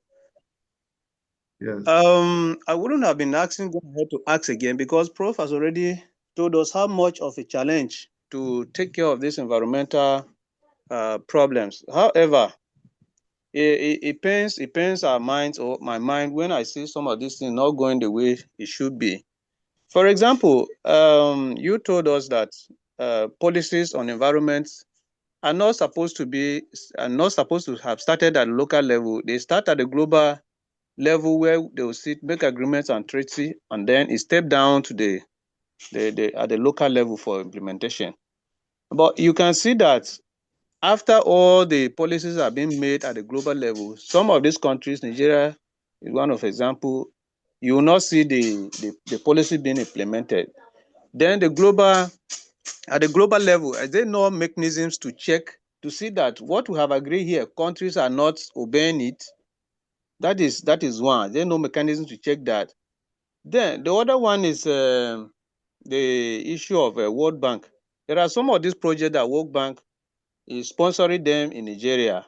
Yes. I wouldn't have been asking go ahead to ask again because Prof has already told us how much of a challenge to take care of these environmental problems. However, it pains our minds or my mind when I see some of these things not going the way it should be. For example, you told us that policies on environment are not supposed to have started at local level. They start at the global level where they will make agreements and treaty, and then it step down to at the local level for implementation. But you can see that after all the policies are being made at the global level, some of these countries, Nigeria is one of example, you will not see the policy being implemented. Then at the global level, are there no mechanisms to check to see that what we have agreed here, countries are not obeying it? That is one. There are no mechanism to check that. Then the other one is the issue of World Bank. There are some of these projects that World Bank is sponsoring them in Nigeria.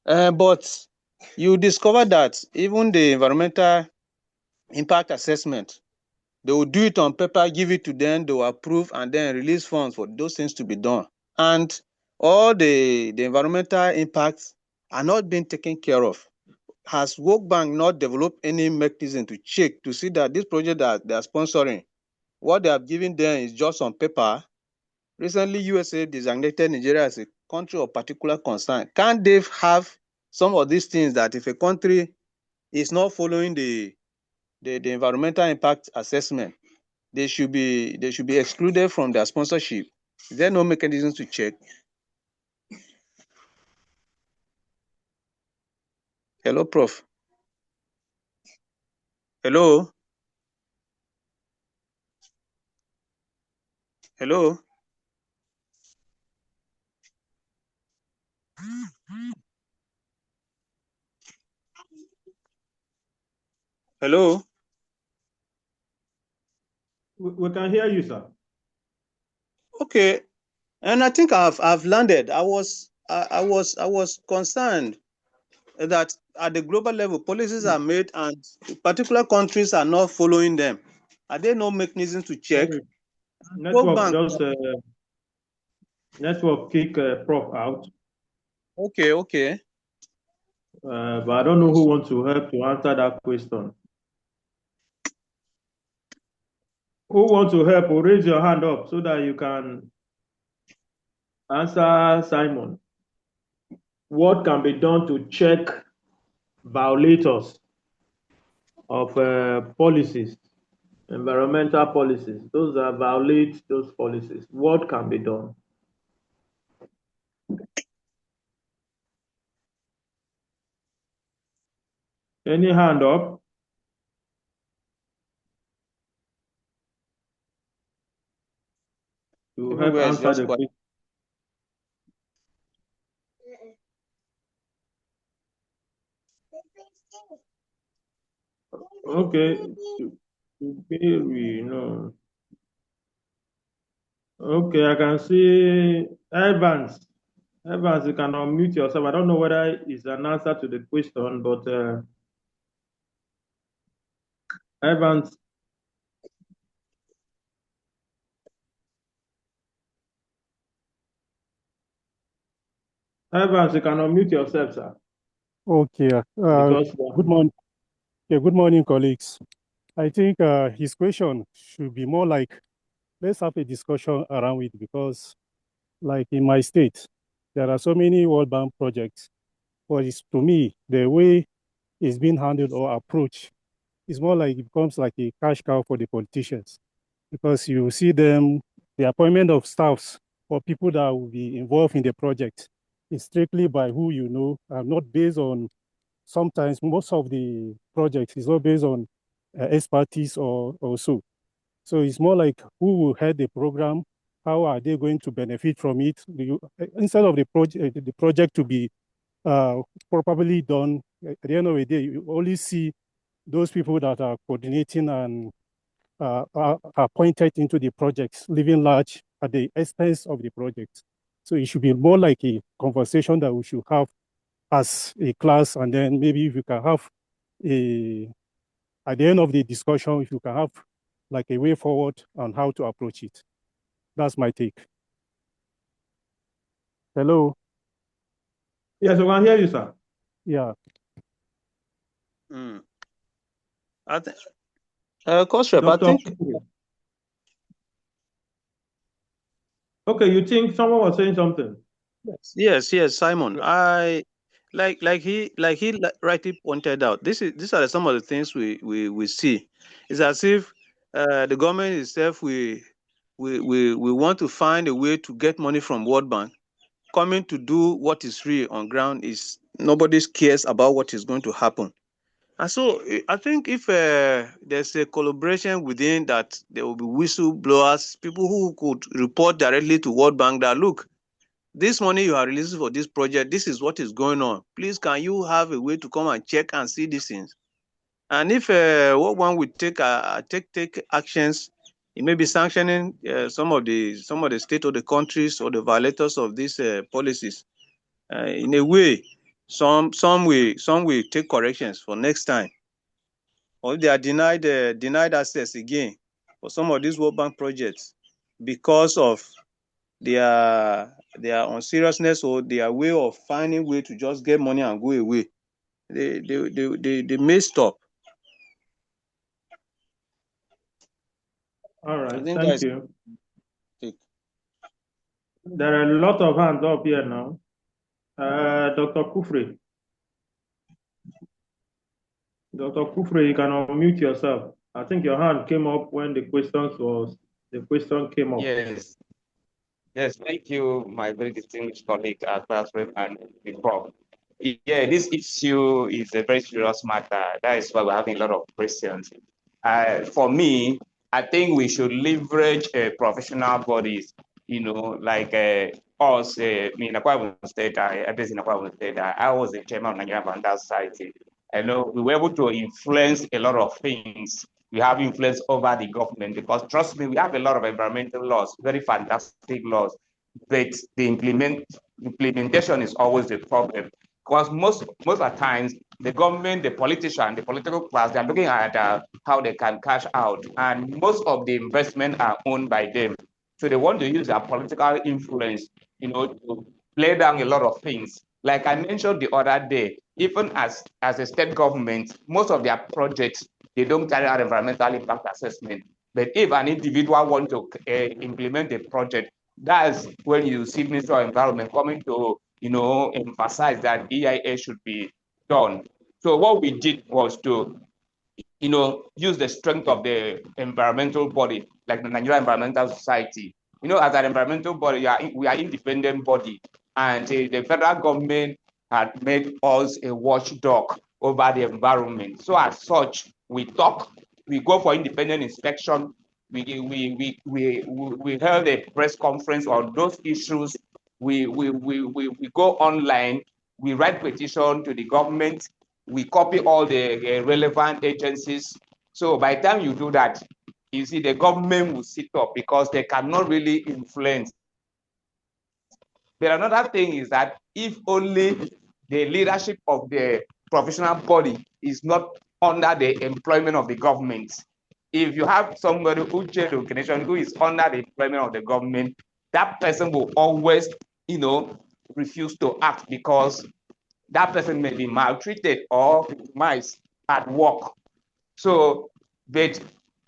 But you discover that even the environmental impact assessment, they will do it on paper, give it to them, they will approve, and then release funds for those things to be done. And all the environmental impacts are not being taken care of. Has World Bank not developed any mechanism to check to see that this project that they are sponsoring, what they have given them is just on paper? Recently, USA designated Nigeria as a country of particular concern. Can't they have some of these things that if a country is not following the environmental impact assessment, they should be excluded from their sponsorship? Is there no mechanism to check? Hello, Prof. Hello. Hello. Hello. We can hear you, sir. Okay, and I think I've landed. I was concerned that at the global level, policies are made and particular countries are not following them. Are there no mechanisms to check? Network kick Prof out. Okay. But I don't know who wants to help to answer that question. Who wants to help? Or raise your hand up so that you can answer Simon. What can be done to check violators of policies, environmental policies, those that violate those policies? What can be done? Any hand up? To help answer the question. Okay. No. Okay, I can see Evans. Evans, you can unmute yourself. I don't know whether it's an answer to the question, but Evans, you can unmute yourself, sir. Okay. Because Good morning. Yeah, good morning, colleagues. I think his question should be more like, let's have a discussion around it, because like in my state, there are so many World Bank projects. But it's, to me, the way it's being handled or approached is more like it becomes like a cash cow for the politicians, because you see them, the appointment of staffs or people that will be involved in the project is strictly by who you know, not based on, sometimes most of the projects is not based on expertise or so. So it's more like who will head the program, how are they going to benefit from it? Instead of the project to be properly done, at the end of the day, you only see those people that are coordinating and are appointed into the projects, living large at the expense of the project. So it should be more like a conversation that we should have as a class, and then maybe if you can have at the end of the discussion, if you can have like a way forward on how to approach it. That's my take. Hello? yes, I can hear you, sir. Yeah. I think, Coach Rep, I Dr. think, Okay, you think someone was saying something? yes, Simon. I like he rightly pointed out. These are some of the things we see. It's as if the government itself we want to find a way to get money from World Bank. Coming to do what is real on ground is nobody cares about what is going to happen. And so I think if there's a collaboration within that, there will be whistleblowers, people who could report directly to World Bank that, look, this money you are releasing for this project, this is what is going on. Please, can you have a way to come and check and see these things? And if World Bank would take actions, it may be sanctioning some of the state or the countries or the violators of these policies. In a way, some will take corrections for next time. Or if they are denied access again for some of these World Bank projects because of their unseriousness or their way of finding way to just get money and go away, they may stop. All I right, think thank you. There are a lot of hands up here now. Dr. Kufri. Dr. Kufri, you can unmute yourself. I think your hand came up when the question came up. Yes. Yes, thank you, my very distinguished colleague, Classroom and the prof. Yeah, this issue is a very serious matter. That is why we're having a lot of questions. For me, I think we should leverage professional bodies, like us, in Akwa State, I was the chairman of Nigerian Environmental Society. I know we were able to influence a lot of things. We have influence over the government because, trust me, we have a lot of environmental laws, very fantastic laws, but the implementation is always the problem. Because most of the times, the government, the politician, the political class, they're looking at how they can cash out, and most of the investment are owned by them. So they want to use their political influence, to play down a lot of things. Like I mentioned the other day, even as a state government, most of their projects, they don't carry out environmental impact assessment. But if an individual wants to implement a project, that's when you see Ministry of Environment coming to, emphasize that EIA should be done. So what we did was to, use the strength of the environmental body, like the Nigerian Environmental Society. As an environmental body, we are independent body, and the federal government had made us a watchdog over the environment. So as such, we talk, we go for independent inspection, we held a press conference on those issues, we go online, we write petition to the government, we copy all the relevant agencies. So by the time you do that, you see the government will sit up because they cannot really influence. But another thing is that if only the leadership of the professional body is not under the employment of the government, if you have somebody who change the organization who is under the employment of the government, that person will always, refuse to act because that person may be maltreated or victimized at work. So, but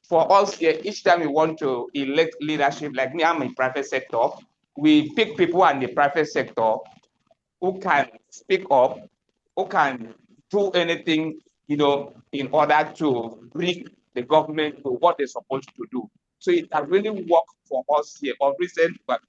for us here, each time we want to elect leadership, like me, I'm in private sector, we pick people in the private sector who can speak up, who can do anything, in order to bring the government to what they're supposed to do. So it has really worked for us here. Of recent, but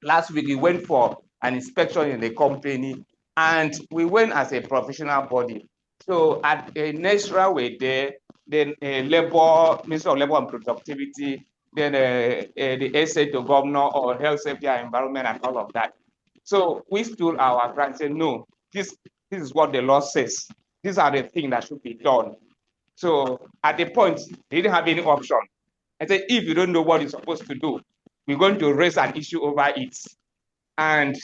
last week we went for an inspection in the company, and we went as a professional body. So at a national way there, then Minister of Labor and Productivity, then the SA to Governor or Health, Safety and Environment and all of that. So we stood our ground and said, no, this is what the law says. These are the things that should be done. So at the point, they didn't have any option. I said, if you don't know what you're supposed to do, we're going to raise an issue over it. And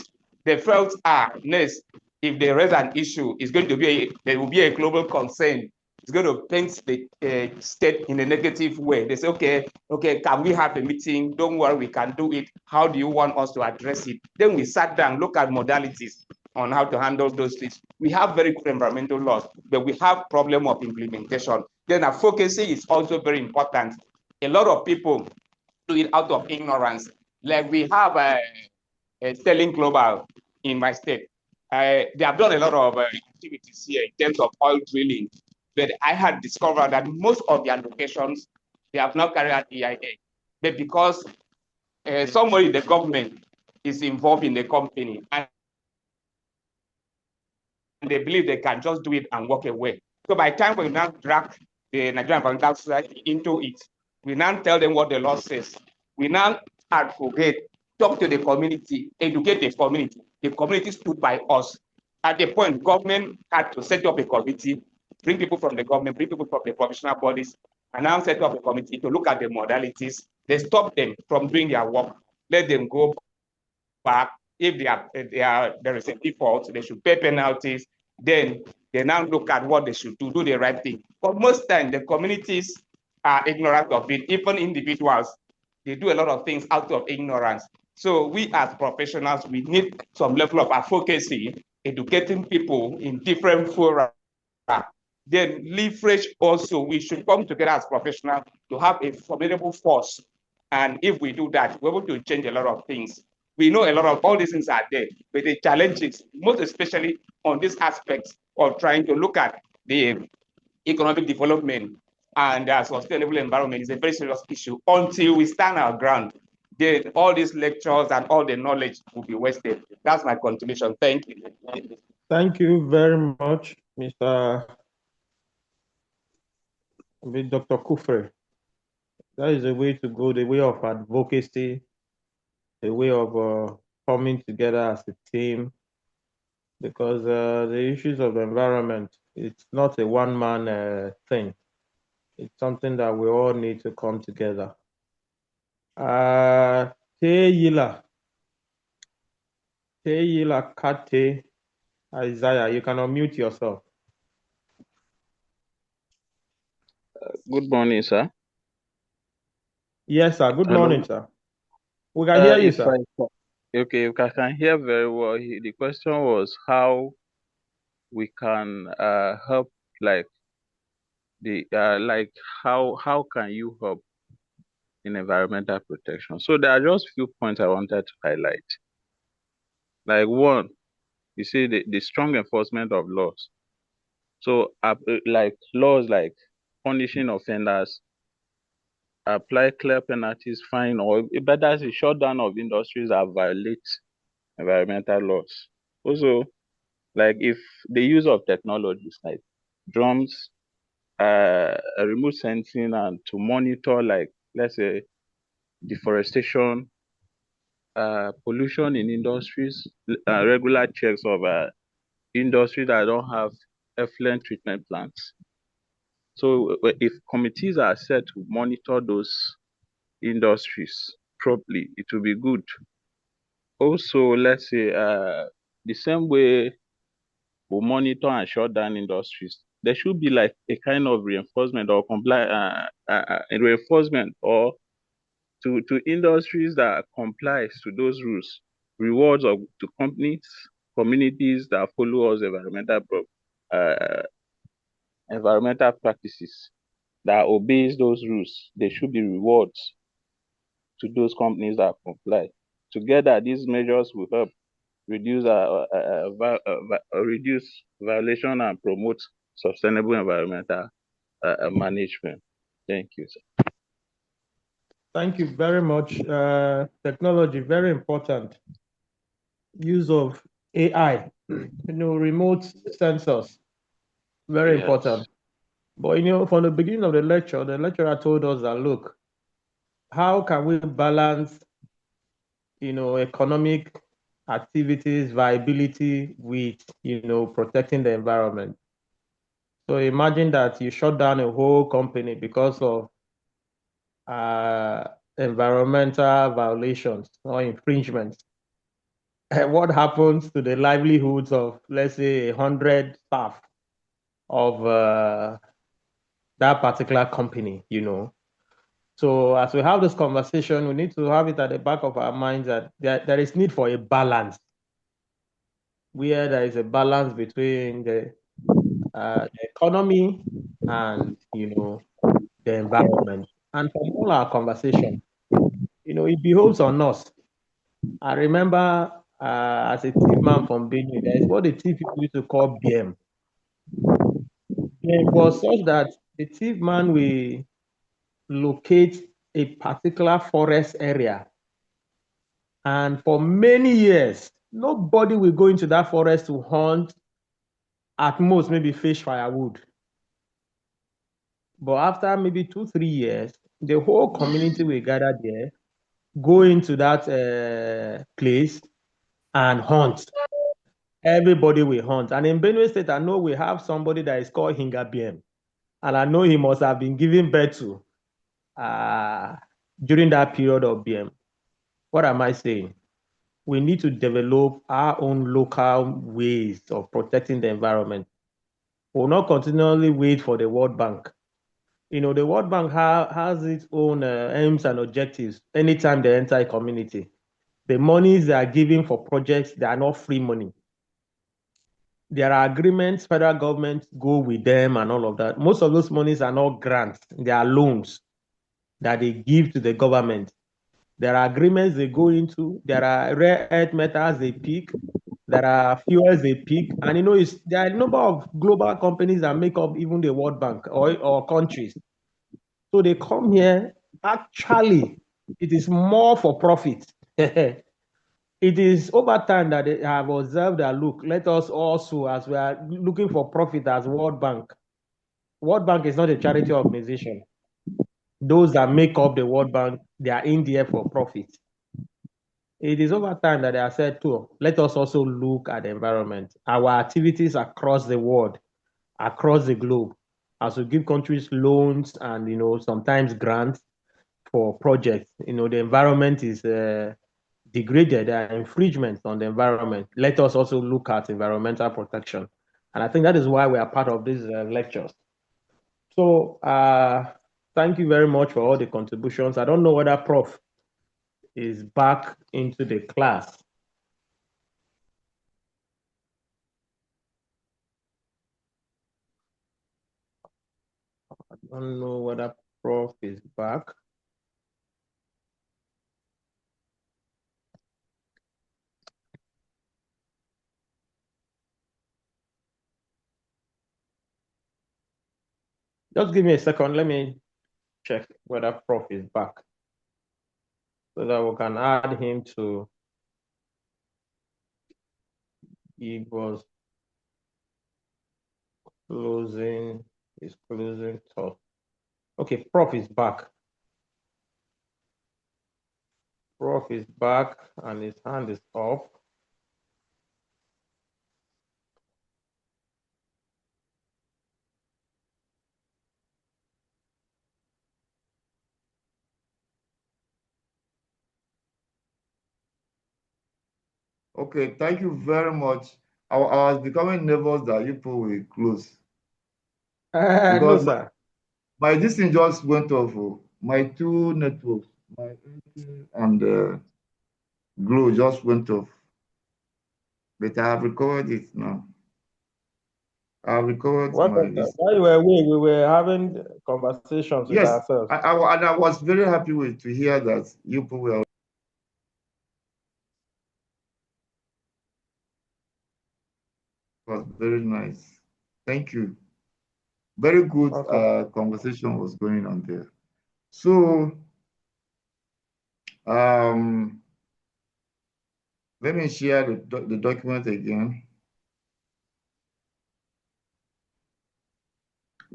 they felt, next, if they raise an issue, it's going to be there will be a global concern. It's going to paint the state in a negative way. They say, okay, can we have a meeting? Don't worry, we can do it. How do you want us to address it? Then we sat down, look at modalities on how to handle those things. We have very good environmental laws, but we have problem of implementation. Then advocacy is also very important. A lot of people do it out of ignorance. Like we have Sterling Global in my state. They have done a lot of activities here in terms of oil drilling, but I had discovered that most of their locations, they have not carried out EIA. But because somebody in the government is involved in the company and they believe they can just do it and walk away. So by the time we now drag the Nigerian Environmental Society into it, we now tell them what the law says. We now advocate, talk to the community, educate the community. The community stood by us. At the point, government had to set up a committee, bring people from the government, bring people from the professional bodies, and now set up a committee to look at the modalities. They stop them from doing their work. Let them go back. If there is a default, they should pay penalties. Then they now look at what they should do the right thing. But most times, the communities are ignorant of it. Even individuals, they do a lot of things out of ignorance. So we as professionals, we need some level of advocacy, educating people in different fora. Then leverage also, we should come together as professionals to have a formidable force. And if we do that, we're able to change a lot of things. We know a lot of all these things are there, but the challenges, most especially on this aspect of trying to look at the economic development and sustainable environment is a very serious issue. Until we stand our ground, then all these lectures and all the knowledge will be wasted. That's my contribution. Thank you. Thank you very much, Dr. Kufre. That is a way to go, the way of advocacy, a way of coming together as a team, because the issues of the environment, it's not a one-man thing. It's something that we all need to come together. Teyila Kate Isaiah, you can unmute yourself. Good morning, sir. Yes, sir. Good Hello. morning, sir. We can hear you, sir. Okay, if I can hear very well. The question was how we can help, like how can you help in environmental protection? So there are just few points I wanted to highlight. Like one, you see the strong enforcement of laws. So like laws like punishing offenders, apply clear penalties, fine, or better a shutdown of industries that violate environmental laws. Also, like if the use of technologies like drones, remote sensing, and to monitor, like let's say deforestation, pollution in industries, regular checks of industries that don't have effluent treatment plants. So if committees are set to monitor those industries properly, it will be good. Also, let's say the same way we monitor and shut down industries, there should be like a kind of reinforcement or reinforcement or to industries that complies to those rules, rewards of to communities that follow us environmental practices that obeys those rules. There should be rewards to those companies that comply. Together, these measures will help reduce reduce violation and promote sustainable environmental management. Thank you, sir. Thank you very much. Technology, very important. Use of AI, remote sensors, very Yes. important. But, from the beginning of the lecturer told us that, look, how can we balance, economic activities, viability with, protecting the environment? So imagine that you shut down a whole company because of environmental violations or infringements. What happens to the livelihoods of, let's say, 100 staff of that particular company, So as we have this conversation, we need to have it at the back of our minds that there is need for a balance, where there is a balance between the economy and, the environment. And from all our conversation, it behoves on us. I remember as a thief man from Benue, there is what the thief people used to call BM. It was such that the thief man will locate a particular forest area, and for many years, nobody will go into that forest to hunt, at most maybe fish firewood. But after maybe 2-3 years, the whole community will gather there, go into that place and hunt. Everybody will hunt. And in Benue State, I know we have somebody that is called Hingabiem. And I know he must have been given birth to during that period of BM. What am I saying? We need to develop our own local ways of protecting the environment. We'll not continually wait for the World Bank. The World Bank has its own aims and objectives anytime they enter a community. The monies they are giving for projects, they are not free money. There are agreements, federal government go with them and all of that. Most of those monies are not grants, they are loans that they give to the government. There are agreements they go into, there are rare earth metals they pick, there are fuels they pick, and there are a number of global companies that make up even the World Bank or countries. So they come here, actually, it is more for profit. It is over time that they have observed that, look, let us also, as we are looking for profit as World Bank is not a charity organization. Those that make up the World Bank, they are in there for profit. It is over time that they are said to, let us also look at the environment. Our activities across the world, across the globe, as we give countries loans and, sometimes grants for projects, the environment is degraded, there are infringements on the environment. Let us also look at environmental protection. And I think that is why we are part of these lectures. So thank you very much for all the contributions. I don't know whether Prof is back into the class. I don't know whether Prof is back. Just give me a second. Let me check whether Prof is back so that we can add him to. He was closing his closing thought. Okay, Prof is back. Prof is back and his hand is up. Okay, thank you very much. I was becoming nervous that you people will close. No, Because sir. my this thing just went off. My two networks, my and Glow just went off. But I have recovered it now. I have recovered What my else, sir? this. While you were away, we were having conversations with Yes, ourselves. and I was very happy to hear that you people were. Was very nice. Thank you. Very good conversation was going on there. So let me share the document again.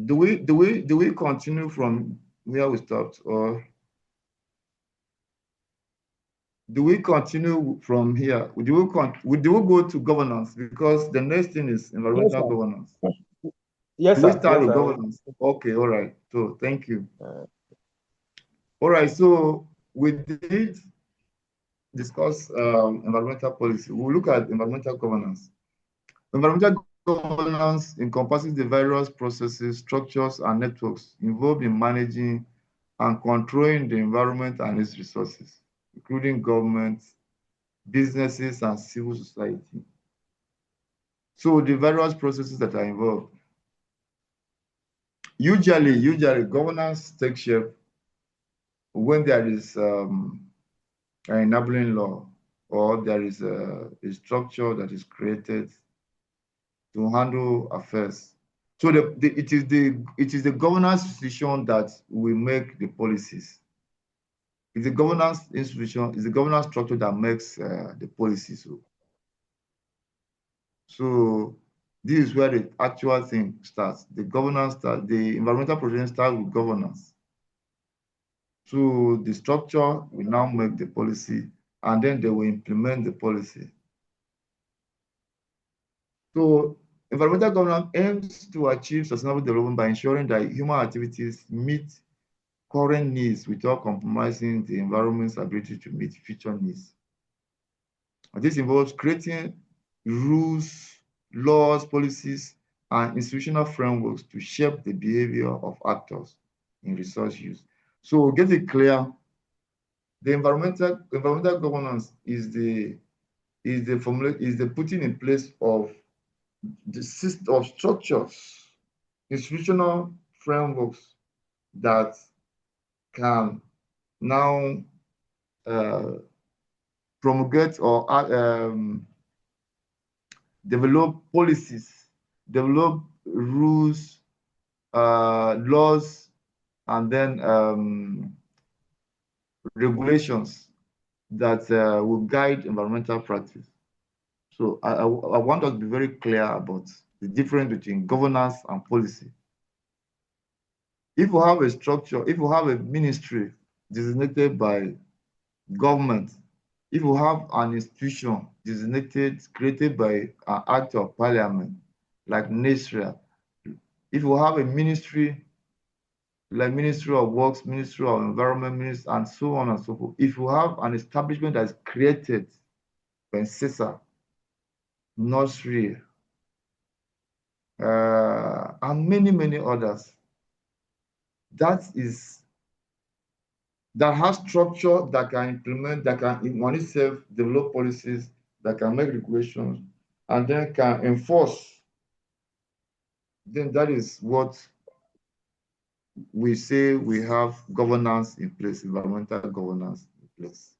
Do we continue from where we stopped, or do we continue from here? Do we go to governance, because the next thing is environmental governance? Yes, Do we sir. start Yes, with sir. governance? Okay, all right. So thank you. All right. So we did discuss environmental policy. We'll look at environmental governance. Environmental governance encompasses the various processes, structures, and networks involved in managing and controlling the environment and its resources, including governments, businesses, and civil society. So the various processes that are involved. Usually governance takes shape when there is an enabling law, or there is a structure that is created to handle affairs. So it is the governance institution that will make the policies. It's the governance institution, it's the governance structure that makes the policies. So this is where the actual thing starts. The governance starts, the environmental protection starts with governance. So the structure will now make the policy, and then they will implement the policy. So environmental governance aims to achieve sustainable development by ensuring that human activities meet current needs without compromising the environment's ability to meet future needs. And this involves creating rules, laws, policies, and institutional frameworks to shape the behavior of actors in resource use. So get it clear, the environmental governance is the putting in place of the system of structures, institutional frameworks that can now promulgate or develop policies, develop rules, laws, and then regulations that will guide environmental practice. So I want us to be very clear about the difference between governance and policy. If we have a structure, if we have a ministry designated by government, if we have an institution designated, created by an act of parliament, like NESRA, if we have a ministry like Ministry of Works, Ministry of Environment, and so on and so forth, if we have an establishment that is created by SESSA, nursery, and many others, that has structure that can implement, that can in itself develop policies, that can make regulations, and then can enforce, then that is what we say we have governance in place, environmental governance in place.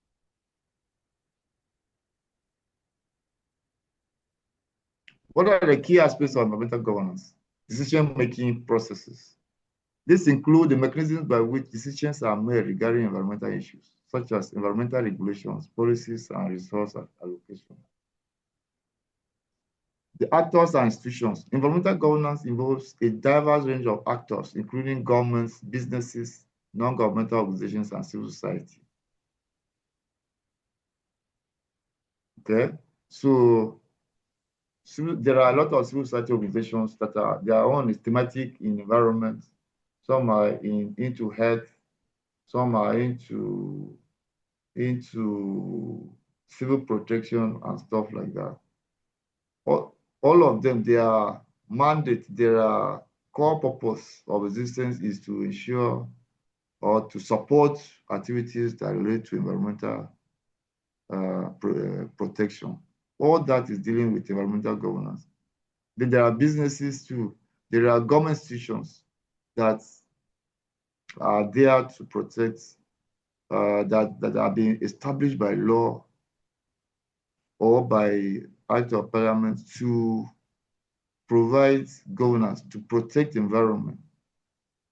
What are the key aspects of environmental governance? Decision-making processes. This includes the mechanisms by which decisions are made regarding environmental issues, such as environmental regulations, policies, and resource allocation. The actors and institutions. Environmental governance involves a diverse range of actors, including governments, businesses, non-governmental organizations, and civil society. Okay, so there are a lot of civil society organizations that are their own is thematic in environment. Some are into health, some are into civil protection, and stuff like that. All of them, their mandate, their core purpose of existence is to ensure or to support activities that relate to environmental protection. All that is dealing with environmental governance. Then there are businesses too. There are government institutions that are there to protect, that are being established by law or by act of parliament to provide governance, to protect the environment.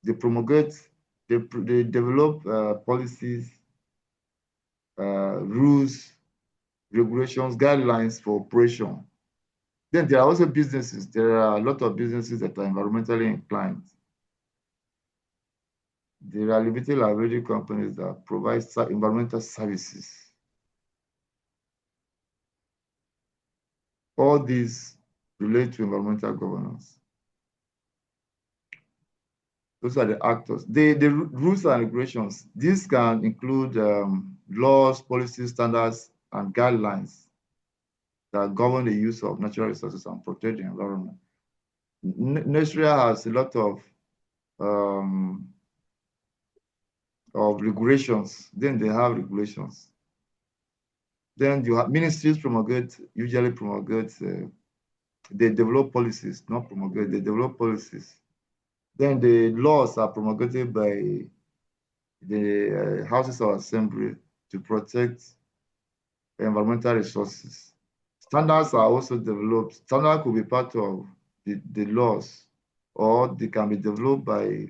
They promulgate, they develop policies, rules, regulations, guidelines for operation. Then there are also businesses. There are a lot of businesses that are environmentally inclined. There are limited liability companies that provide environmental services. All these relate to environmental governance. Those are the actors. The rules and regulations, these can include laws, policies, standards, and guidelines that govern the use of natural resources and protect the environment. Nigeria has a lot of regulations. Then they have regulations. Then you have ministries usually promulgate, they develop policies, not promulgate, they develop policies. Then the laws are promulgated by the houses of assembly to protect environmental resources. Standards are also developed. Standards could be part of the laws, or they can be developed by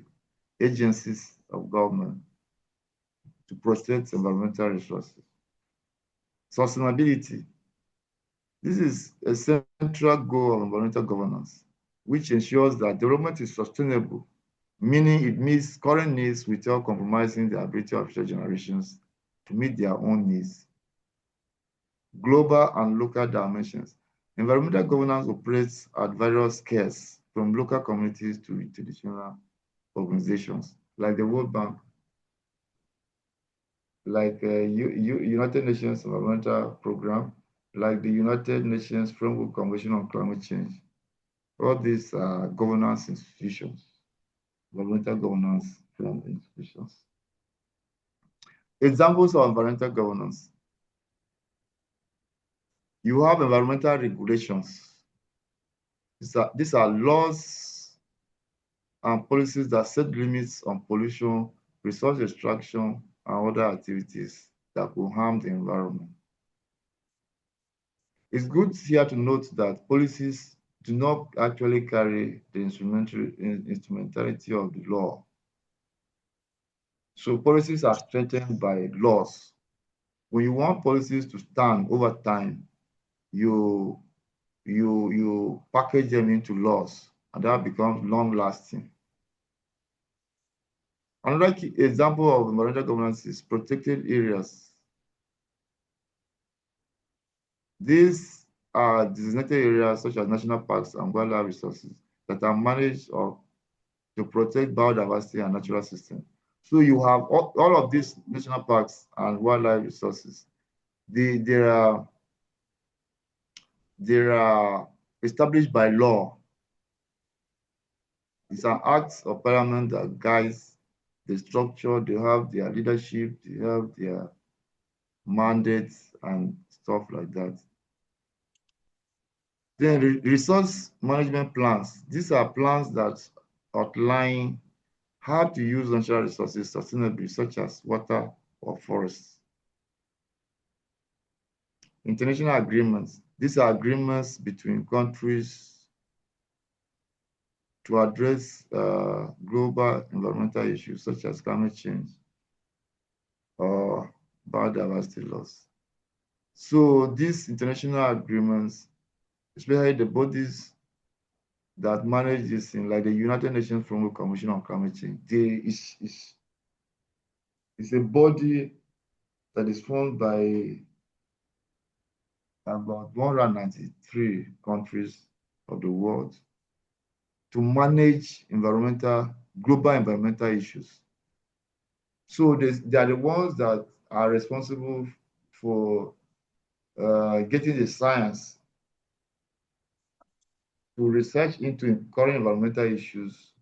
agencies of government to protect environmental resources. Sustainability. This is a central goal of environmental governance, which ensures that development is sustainable, meaning it meets current needs without compromising the ability of future generations to meet their own needs. Global and local dimensions. Environmental governance operates at various scales, from local communities to international organizations, like the World Bank, like United Nations Environmental Program, like the United Nations Framework Convention on Climate Change. All these are governance institutions, environmental governance institutions. Examples of environmental governance. You have environmental regulations. These are laws and policies that set limits on pollution, resource extraction, and other activities that will harm the environment. It's good here to note that policies do not actually carry the instrumentality of the law. So policies are strengthened by laws. When you want policies to stand over time, you package them into laws, and that becomes long-lasting. Another key example of environmental governance is protected areas. These are designated areas such as national parks and wildlife resources that are managed to protect biodiversity and natural systems. So you have all of these national parks and wildlife resources. They are established by law. It's an act of parliament that guides the structure. They have their leadership, they have their mandates and stuff like that. Then resource management plans. These are plans that outline how to use natural resources sustainably, such as water or forests. International agreements. These are agreements between countries to address global environmental issues such as climate change or biodiversity loss. So these international agreements, especially the bodies that manage this thing, like the United Nations Framework Convention on Climate Change, it's a body that is formed by about 193 countries of the world to manage global environmental issues. So they are the ones that are responsible for getting the science to research into current environmental issues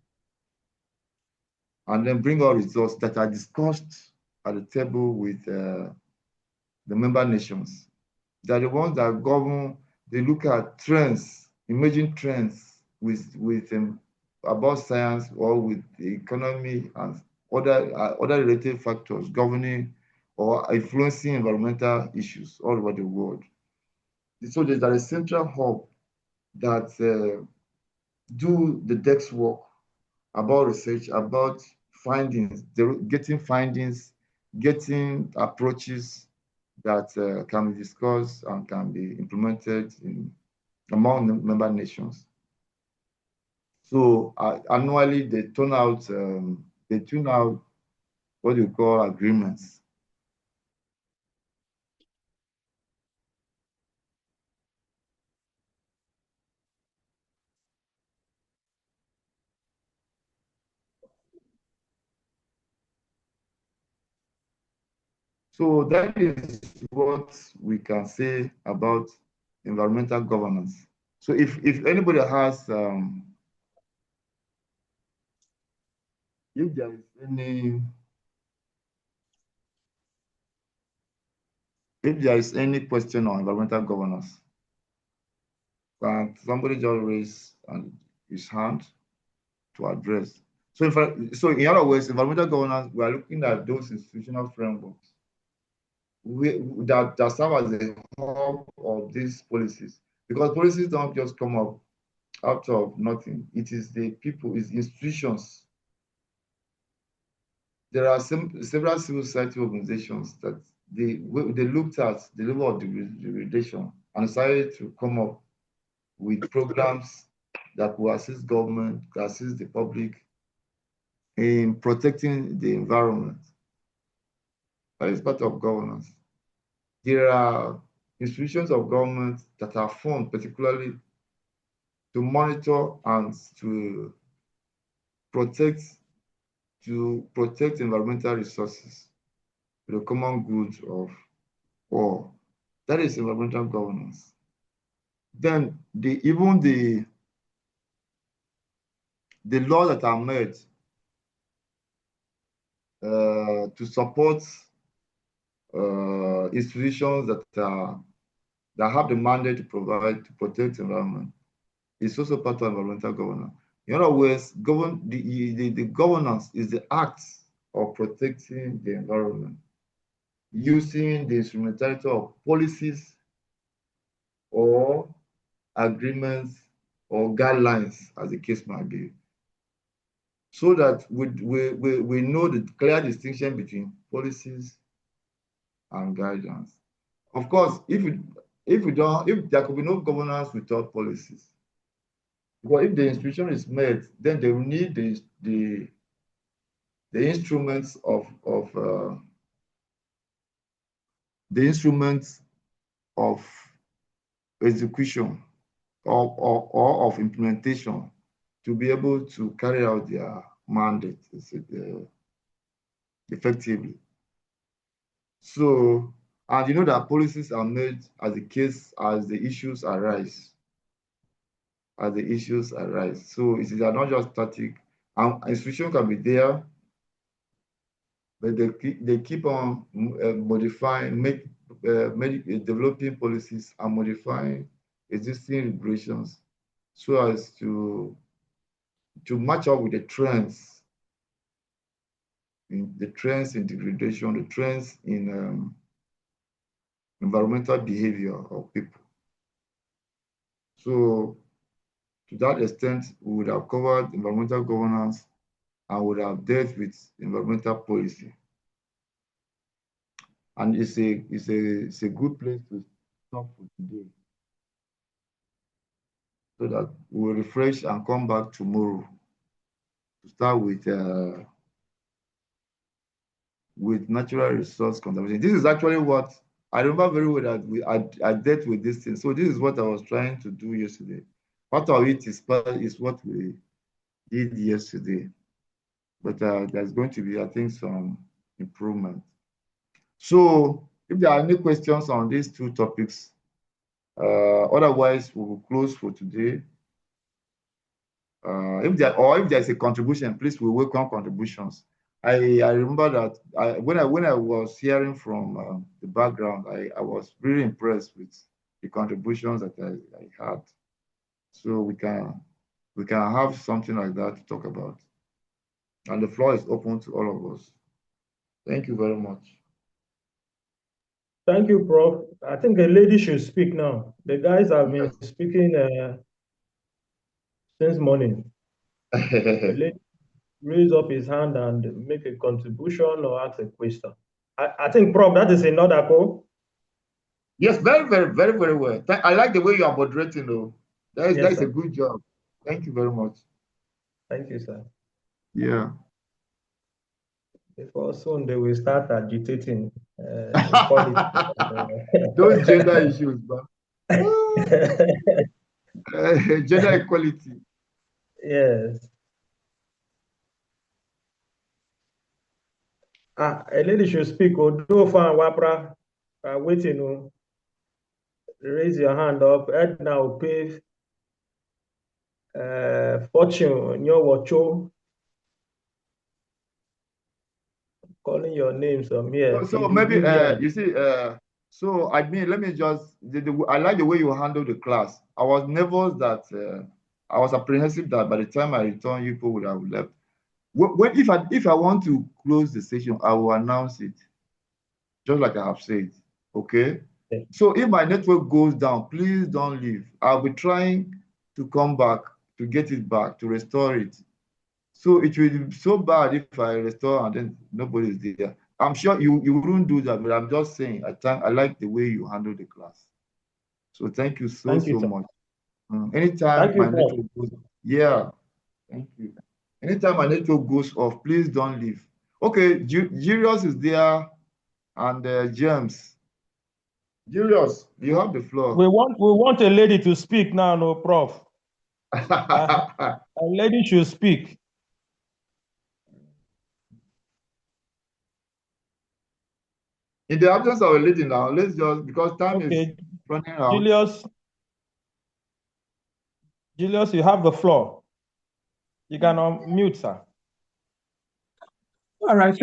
and then bring out results that are discussed at the table with the member nations. They're the ones that govern. They look at trends, emerging trends with about science or with the economy and other related factors governing or influencing environmental issues all over the world. So there's a central hub that do the desk work about research, about findings, getting findings, getting approaches that can be discussed and can be implemented among the member nations. So annually they tune out what you call agreements. So that is what we can say about environmental governance. So if anybody has if there is any question on environmental governance, can somebody just raise his hand to address? So in other words, environmental governance, we are looking at those institutional frameworks that serve as the hub of these policies, because policies don't just come up out of nothing. It is the people, it's institutions. There are several civil society organizations that they looked at the level of degradation and decided to come up with programs that will assist government, assist the public in protecting the environment. That is part of governance. There are institutions of government that are formed particularly to monitor and to protect environmental resources, the common good of all. That is environmental governance. Then even the laws that are made to support institutions that have the mandate to protect environment is also part of environmental governance. In other words, the governance is the act of protecting the environment using the instrumentality of policies or agreements or guidelines, as the case might be, so that we know the clear distinction between policies and guidance. Of course, if there could be no governance without policies, because if the institution is made, then they will need the instruments of execution or of implementation to be able to carry out their mandate effectively. So, and you know that policies are made as the issues arise. So it is not just static. Institution can be there, but they keep on modifying, developing policies and modifying existing regulations so as to match up with the trends in degradation, the trends in environmental behavior of people. So to that extent, we would have covered environmental governance and would have dealt with environmental policy. And it's a good place to stop for today, so that we'll refresh and come back tomorrow to start with natural resource conservation. This is actually what I remember very well, that I dealt with this thing. So this is what I was trying to do yesterday. Part of it is what we did yesterday, but there's going to be, I think, some improvement. So if there are any questions on these two topics, otherwise we will close for today. If there's a contribution, please, we welcome contributions. I remember that when I was hearing from the background, I was really impressed with the contributions that I had. So we can have something like that to talk about. And the floor is open to all of us. Thank you very much. Thank you, Prof. I think a lady should speak now. The guys have been speaking since morning. A lady raise up his hand and make a contribution or ask a question. I think, Prof, that is another call. Yes, very, very, very, very well. I like the way you are moderating, though. That is a good job. Thank you very much. Thank you, sir. Yeah. Before soon they will start agitating politics. Those gender issues, but gender equality. Yes. A lady should speak. Odo fan Wapra, waiting. Raise your hand up. Edna will pay fortune. Your watcho. Calling your names from here. So maybe you see. So I mean, let me just. I like the way you handle the class. I was nervous that I was apprehensive that by the time I return, you people would have left. If I want to close the session, I will announce it, just like I have said. Okay. So if my network goes down, please don't leave. I'll be trying to come back to get it back, to restore it. So it will be so bad if I restore and then nobody is there. I'm sure you wouldn't do that, but I'm just saying I like the way you handle the class. So thank you so much. Anytime my network goes, yeah, thank you. Anytime my network goes off, please don't leave. Okay, Julius is there, and James. Julius, you have the floor. We want a lady to speak now, no, Prof. A lady should speak. In the absence of a lady now, let's just, because time is running out. Julius, you have the floor. You can unmute, sir. All right,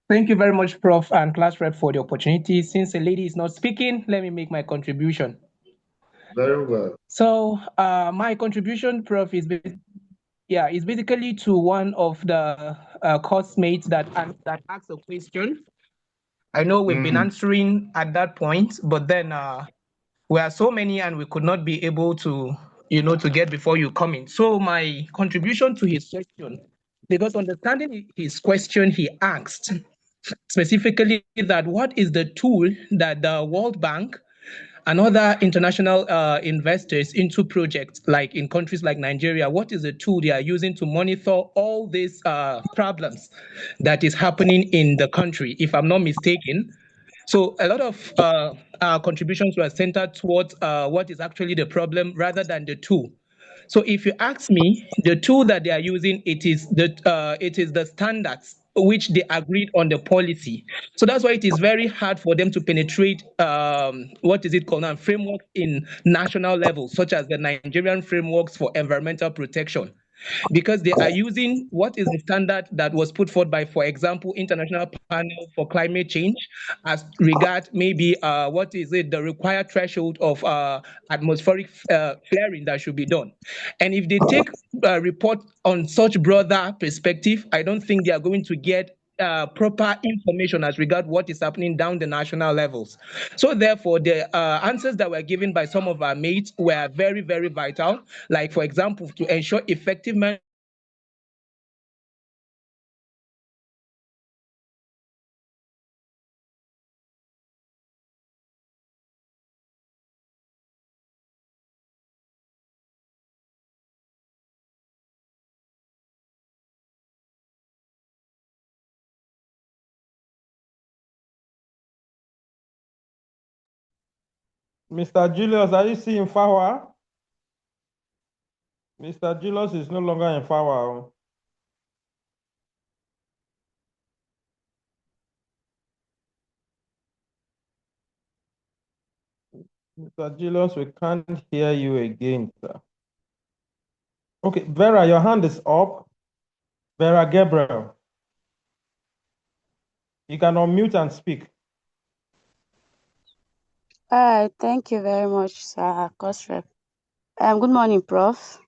thank you very much, Prof. and class rep, for the opportunity. Since a lady is not speaking, let me make my contribution. Very well. So my contribution, Prof, is basically to one of the classmates that asked a question. I know we've been answering at that point, but then we are so many and we could not be able to, to get before you come in. So my contribution to his question, because understanding his question, he asked specifically that what is the tool that the World Bank and other international investors into projects like in countries like Nigeria, what is the tool they are using to monitor all these problems that is happening in the country, if I'm not mistaken? So a lot of our contributions were centered towards what is actually the problem rather than the tool. So if you ask me, the tool that they are using, it is the standards which they agreed on the policy. So that's why it is very hard for them to penetrate what is it called now, framework in national level, such as the Nigerian frameworks for environmental protection, because they are using what is the standard that was put forward by, for example, International Panel for Climate Change, as regard maybe what is it, the required threshold of atmospheric flaring that should be done. And if they take a report on such broader perspective, I don't think they are going to get proper information as regard what is happening down the national levels. So therefore, the answers that were given by some of our mates were very, very vital. Like, for example, to ensure effective Mr. Julius, are you still in Fawa? Mr. Julius is no longer in Fawa. Mr. Julius, we can't hear you again, sir. Okay, Vera, your hand is up. Vera Gabriel. You can unmute and speak. All right, thank you very much, sir. Kosrep. Good morning, Prof.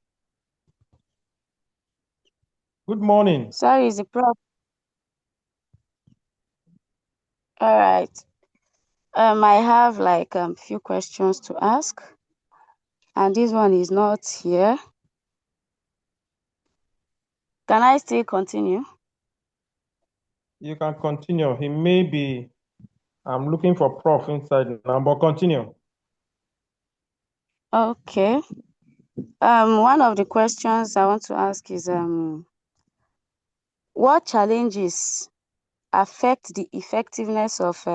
Good morning. Sorry, is the Prof? All right. I have like few questions to ask, and this one is not here. Can I still continue? You can continue. He may be. I'm looking for Prof inside now, but continue. Okay. One of the questions I want to ask is what challenges affect the effectiveness of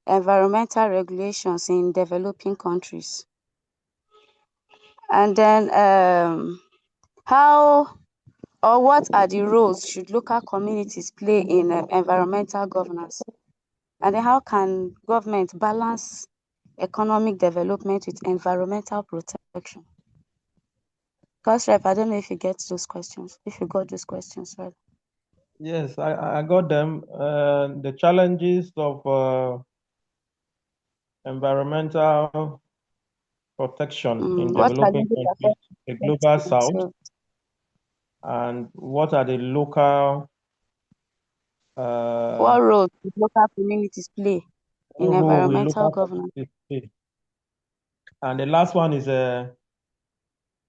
environmental regulations in developing countries? And then how or what are the roles should local communities play in environmental governance? And then how can government balance economic development with environmental protection? Kosrep, I don't know if you get those questions, if you got those questions, right? Yes, I got them. The challenges of environmental protection in What developing challenges countries, affect the global effectiveness? south, and what are the local What role do local communities play in role will environmental local governance? communities play? And the last one is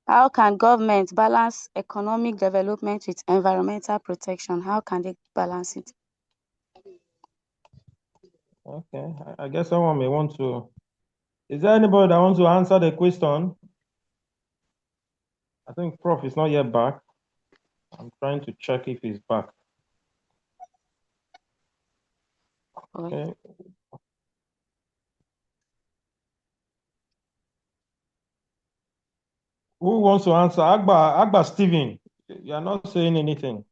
how can government balance economic development with environmental protection? How can they balance it? okay. I guess someone may want to. Is there anybody that wants to answer the question? I think Prof is not yet back. I'm trying to check if he's back. Okay. Who wants to answer? Agba Stephen, you are not saying anything.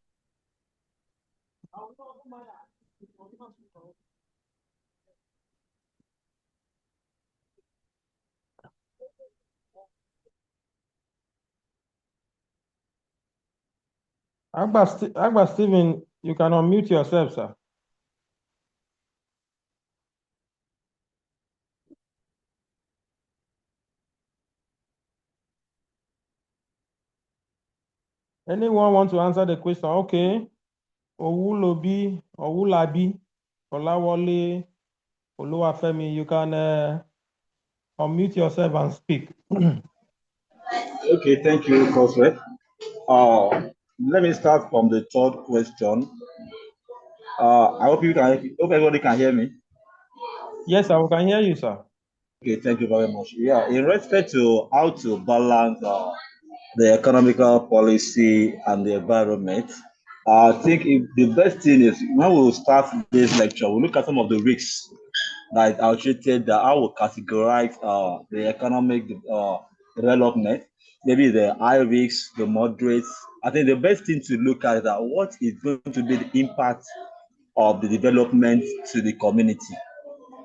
Agba Stephen, you can unmute yourself, sir. Anyone want to answer the question? Okay. Owulobi, Owulabi, Olawole, Oluwafemi, you can unmute yourself and speak. Okay, thank you, Coswell. Let me start from the third question. I hope everybody can hear me. Yes, I can hear you, sir. Okay, thank you very much. Yeah, in respect to how to balance the economical policy and the environment, I think the best thing is when we start this lecture, we look at some of the risks that are treated, that I will categorize the economic development, maybe the high risks, the moderate. I think the best thing to look at is that what is going to be the impact of the development to the community.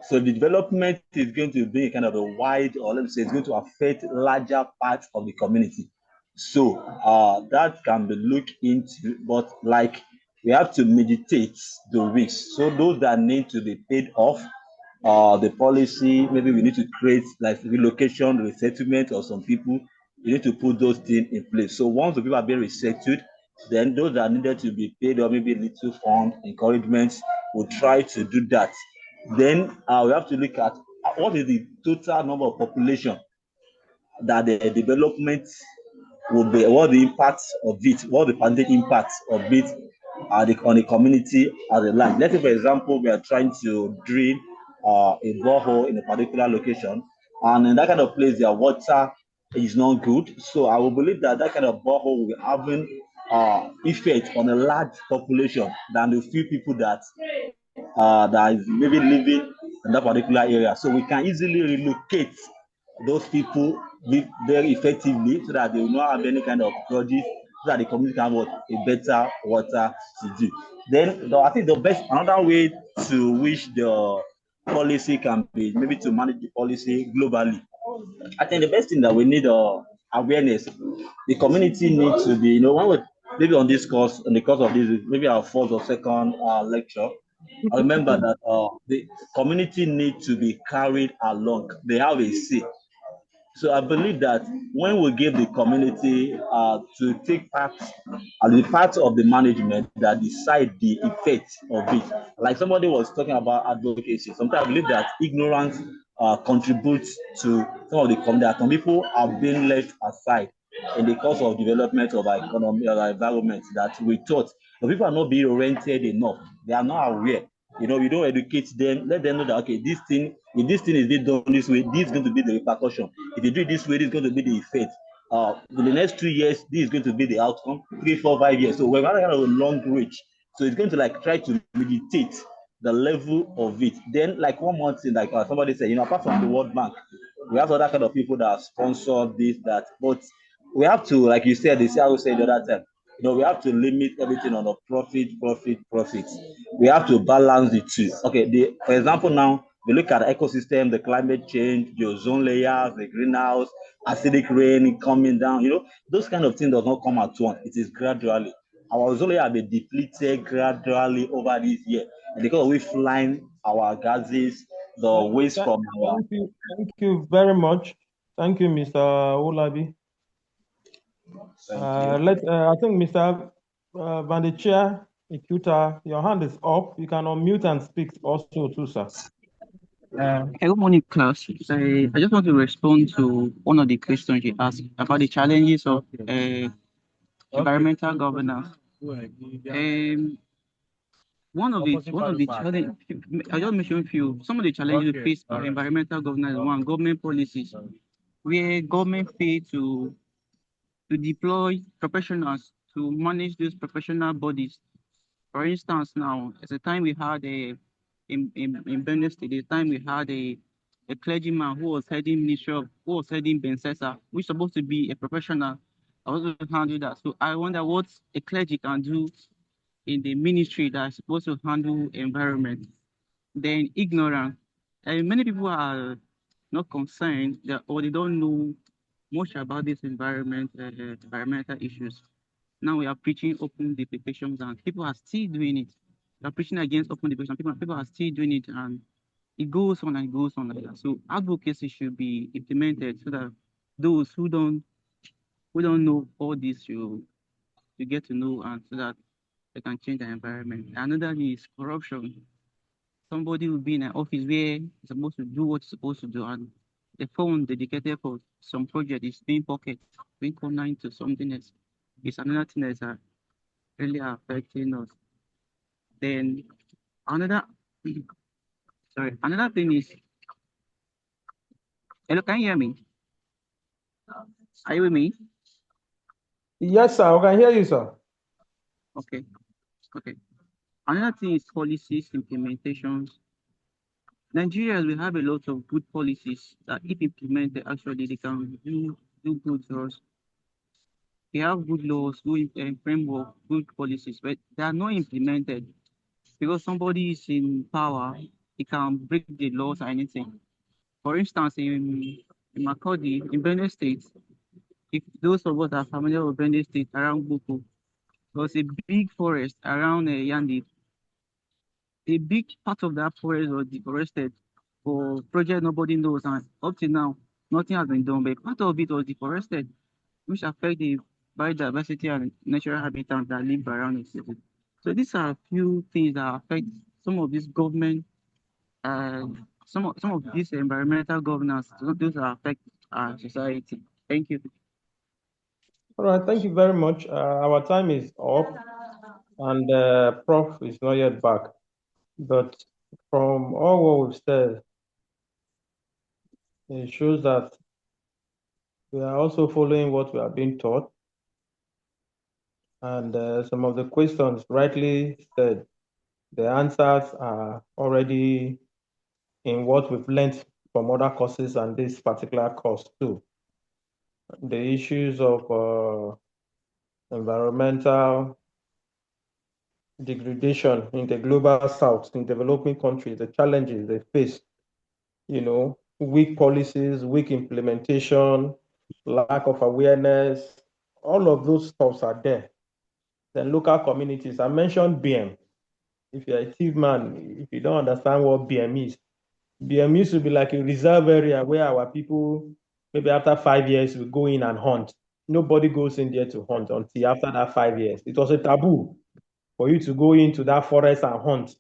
So the development is going to be kind of a wide, or let me say, it's going to affect larger parts of the community. So that can be looked into, but like we have to meditate the risks. So those that need to be paid off, the policy, maybe we need to create like relocation, resettlement of some people. You need to put those things in place. So once the people are being resettled, then those that needed to be paid or maybe little fund, encouragement, will try to do that. Then we have to look at what is the total number of population that the development will be, what the impact of it, what the percentage impact of it on the community as a land. Let's say, for example, we are trying to drill a borehole in a particular location, and in that kind of place, their water is not good. So I will believe that that kind of borehole will be having effect on a large population than the few people that is maybe living in that particular area. So we can easily relocate those people very effectively so that they will not have any kind of grudges, so that the community can have a better water to do. Then I think the best, another way to which the policy can be, maybe to manage the policy globally, I think the best thing that we need awareness. The community needs to be, when we maybe on this course, in the course of this, maybe our first or second lecture, I remember that the community need to be carried along. They have a say. So I believe that when we give the community to take part as the part of the management that decide the effect of it, like somebody was talking about advocacy. Sometimes I believe that ignorance contributes to some of the that some people are being left aside in the course of development of our economy or our environment that we thought. But people are not being oriented enough. They are not aware. We don't educate them, let them know that, okay, this thing, if this thing is being done this way, this is going to be the repercussion. If you do it this way, this is going to be the effect. In the next 2 years, this is going to be the outcome, 3, 4, 5 years. So we're going to have a long reach. So it's going to try to meditate the level of it. Then one more thing, somebody said, apart from the World Bank, we have other kind of people that sponsor this, that, but we have to, like you said, the CRO said the other time, we have to limit everything on the profit. We have to balance the two. Okay, for example, now we look at the ecosystem, the climate change, the ozone layers, the greenhouse, acidic rain coming down. Those kind of things does not come at once. It is gradually. Our ozone layer have been depleted gradually over this year, and because we flying our gases, the waste from our. Thank you very much. Thank you, Mr. Olabi. I think Mr. Vandichia Ikuta, your hand is up. You can unmute and speak also too, sir. Good morning, class. I just want to respond to one of the questions you asked about the challenges of environmental governance. One of the challenges, I just mentioned a few. Some of the challenges we face by environmental governance, one, government policies, where government fail to deploy professionals to manage those professional bodies. For instance, now, at the time we had in Benue State, the time we had a clergyman who was heading Bensesa, which is supposed to be a professional, I was going to handle that. So I wonder what a clergy can do in the ministry that is supposed to handle environment. Then ignorance. Many people are not concerned or they don't know much about this environmental issues. Now we are preaching open defecations and people are still doing it. We are preaching against open defecation. People are still doing it, and it goes on and it goes on like that. So advocacy should be implemented so that those who don't know all this you get to know, and so that they can change the environment. Another is corruption. Somebody will be in an office where he's supposed to do what he's supposed to do, and the fund dedicated for some project is being pocketed, being cornered into something else. It's another thing that's really affecting us. Then another thing is, hello, can you hear me? Are you with me? Yes, sir. I can hear you, sir. Okay. Another thing is policies implementations. Nigerians will have a lot of good policies that, if implemented, actually they can do good for us. We have good laws, good framework, good policies, but they are not implemented because somebody is in power. He can break the laws or anything. For instance, in Makurdi, in Benue State, if those of us are familiar with Benue State around Boko, there was a big forest around Yandi. A big part of that forest was deforested for project nobody knows, and up to now, nothing has been done. But part of it was deforested, which affect the biodiversity and natural habitat that live around the city. So these are a few things that affect some of this government, some of this environmental governance. Those that affect our society. Thank you. All right, thank you very much. Our time is up, and Prof is not yet back. But from all what we've said, it shows that we are also following what we are being taught. And some of the questions rightly said, the answers are already in what we've learned from other courses and this particular course too. The issues of environmental degradation in the global south, in developing countries, the challenges they face, weak policies, weak implementation, lack of awareness, all of those stuffs are there. Then local communities, I mentioned BM. If you're a thief man, if you don't understand what BM is, BM used to be like a reserve area where our people, maybe after 5 years, will go in and hunt. Nobody goes in there to hunt until after that 5 years. It was a taboo for you to go into that forest and hunt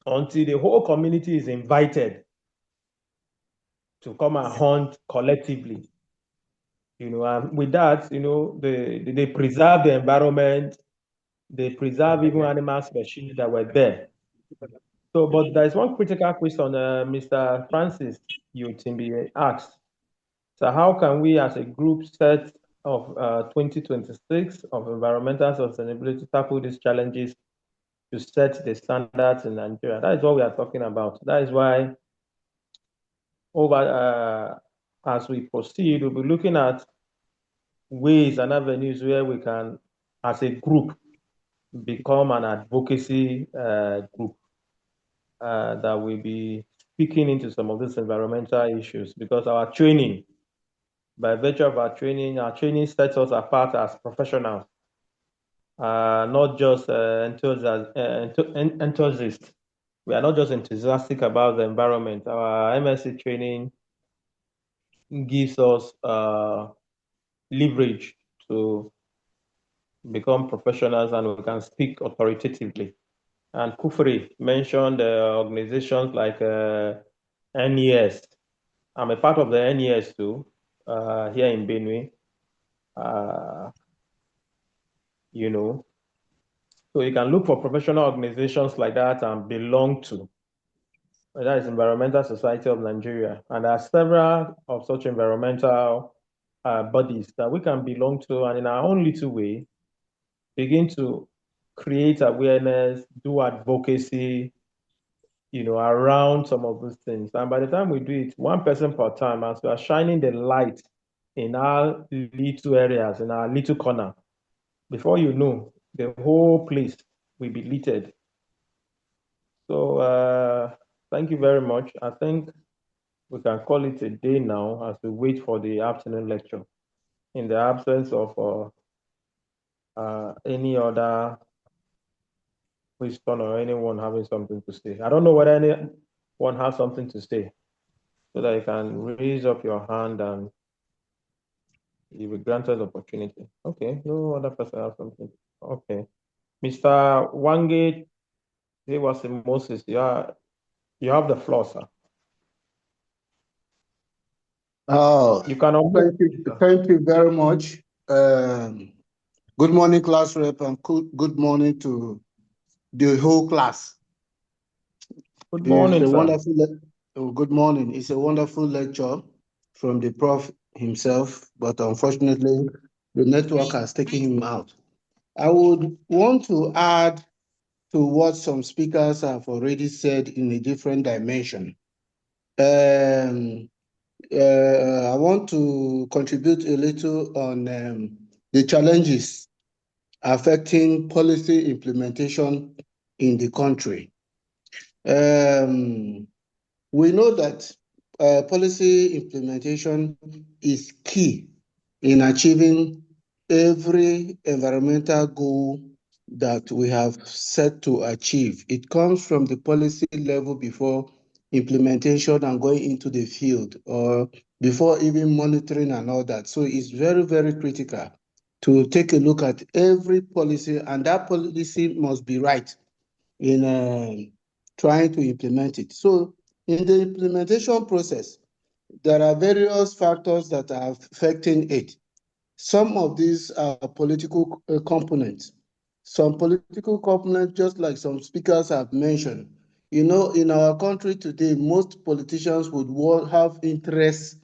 until the whole community is invited to come and hunt collectively. And with that, they preserve the environment, they preserve even animal species that were there. So, but there is one critical question Mr. Francis Utimbi asked. So how can we as a group set of 2026 of environmental sustainability tackle these challenges to set the standards in Nigeria? That is what we are talking about. That is why as we proceed, we'll be looking at ways and avenues where we can, as a group, become an advocacy group that will be speaking into some of these environmental issues, because our training, by virtue of our training sets us apart as professionals, not just enthusiasts. We are not just enthusiastic about the environment. Our MSc training gives us leverage to become professionals, and we can speak authoritatively. And Kufri mentioned organizations like NES. I'm a part of the NES too, here in Benue. So you can look for professional organizations like that and belong to. That is Environmental Society of Nigeria. And there are several of such environmental bodies that we can belong to, and in our own little way, begin to create awareness, do advocacy, around some of these things. And by the time we do it, one person per time, as we are shining the light in our little areas, in our little corner, before you know, the whole place will be littered. So thank you very much. I think we can call it a day now as we wait for the afternoon lecture. In the absence of any other question or anyone having something to say. I don't know whether anyone has something to say, so that you can raise up your hand and you will be granted opportunity. Okay, no other person has something. Okay. Mr. Wange, he was in Moses. You have the floor, sir. You can thank you very much. Good morning, class rep, and good morning to the whole class. Good morning, sir. Good morning. It's a wonderful lecture from the prof himself, but unfortunately, the network has taken him out. I would want to add to what some speakers have already said in a different dimension. I want to contribute a little on the challenges affecting policy implementation in the country. We know that policy implementation is key in achieving every environmental goal that we have set to achieve. It comes from the policy level before implementation and going into the field, or before even monitoring and all that. So it's very, very critical to take a look at every policy, and that policy must be right in trying to implement it. So in the implementation process, there are various factors that are affecting it. Some of these are political components. Some political components, just like some speakers have mentioned. In our country today, most politicians would have interest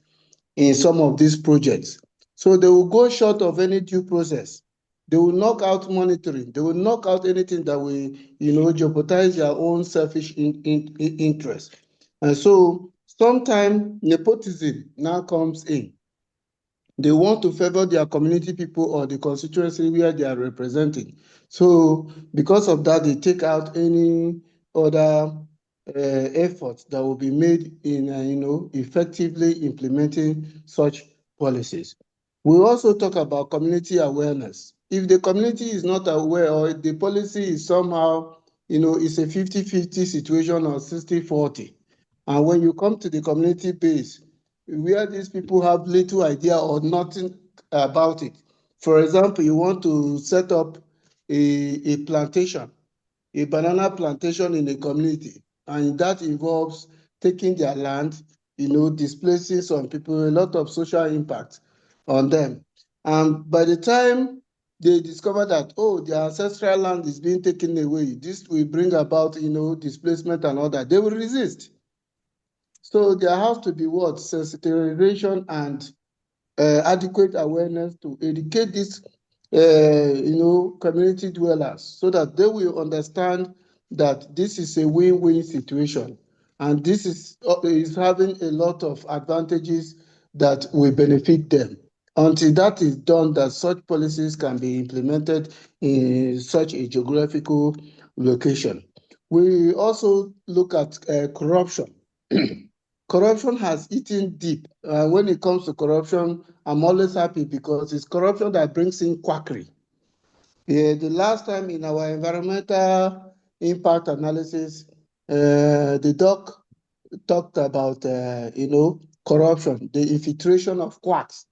in some of these projects. So they will go short of any due process. They will knock out monitoring. They will knock out anything that will, jeopardize their own selfish interest. And so sometimes nepotism now comes in. They want to favor their community people or the constituency where they are representing. So because of that, they take out any other efforts that will be made in, effectively implementing such policies. We also talk about community awareness. If the community is not aware, or if the policy is somehow, it's a 50-50 situation or 60-40, and when you come to the community base, where these people have little idea or nothing about it. For example, you want to set up a plantation, a banana plantation in a community, and that involves taking their land, displacing some people, a lot of social impact on them. And by the time they discover that, oh, their ancestral land is being taken away, this will bring about, displacement and all that, they will resist. So there has to be what? Sensitization and adequate awareness to educate these, community dwellers so that they will understand that this is a win-win situation. And this is having a lot of advantages that will benefit them. Until that is done, that such policies can be implemented in such a geographical location. We also look at corruption. Corruption has eaten deep. When it comes to corruption, I'm always happy because it's corruption that brings in quackery. The last time in our environmental impact analysis, the doc talked about, corruption, the infiltration of quacks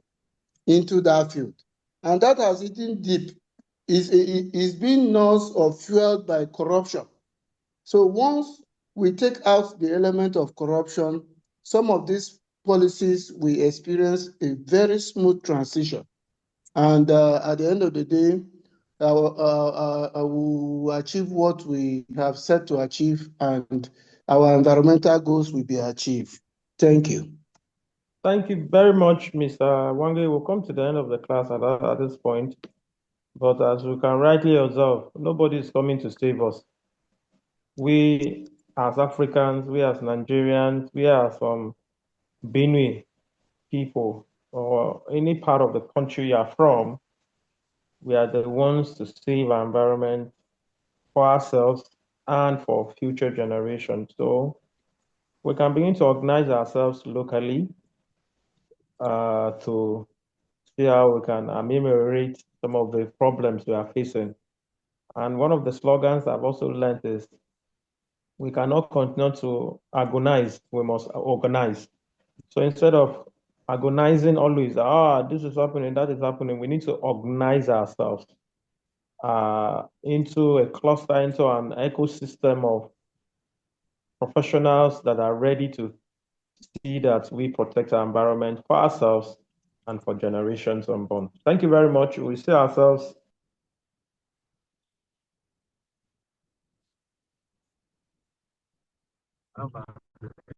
into that field. And that has eaten deep. It's been nursed or fueled by corruption. So once we take out the element of corruption, some of these policies will experience a very smooth transition. And at the end of the day, will achieve what we have set to achieve, and our environmental goals will be achieved. Thank you. Thank you very much, Mr. Wange. We'll come to the end of the class at this point. But as we can rightly observe, nobody is coming to save us. We as Africans, we as Nigerians, we are some Benue people, or any part of the country you are from, we are the ones to save our environment for ourselves and for future generations. So we can begin to organize ourselves locally to see how we can ameliorate some of the problems we are facing. And one of the slogans I've also learned is, we cannot continue to agonize, we must organize. So instead of agonizing always, this is happening, that is happening, we need to organize ourselves into a cluster, into an ecosystem of professionals that are ready to see that we protect our environment for ourselves and for generations unborn. Thank you very much. We see ourselves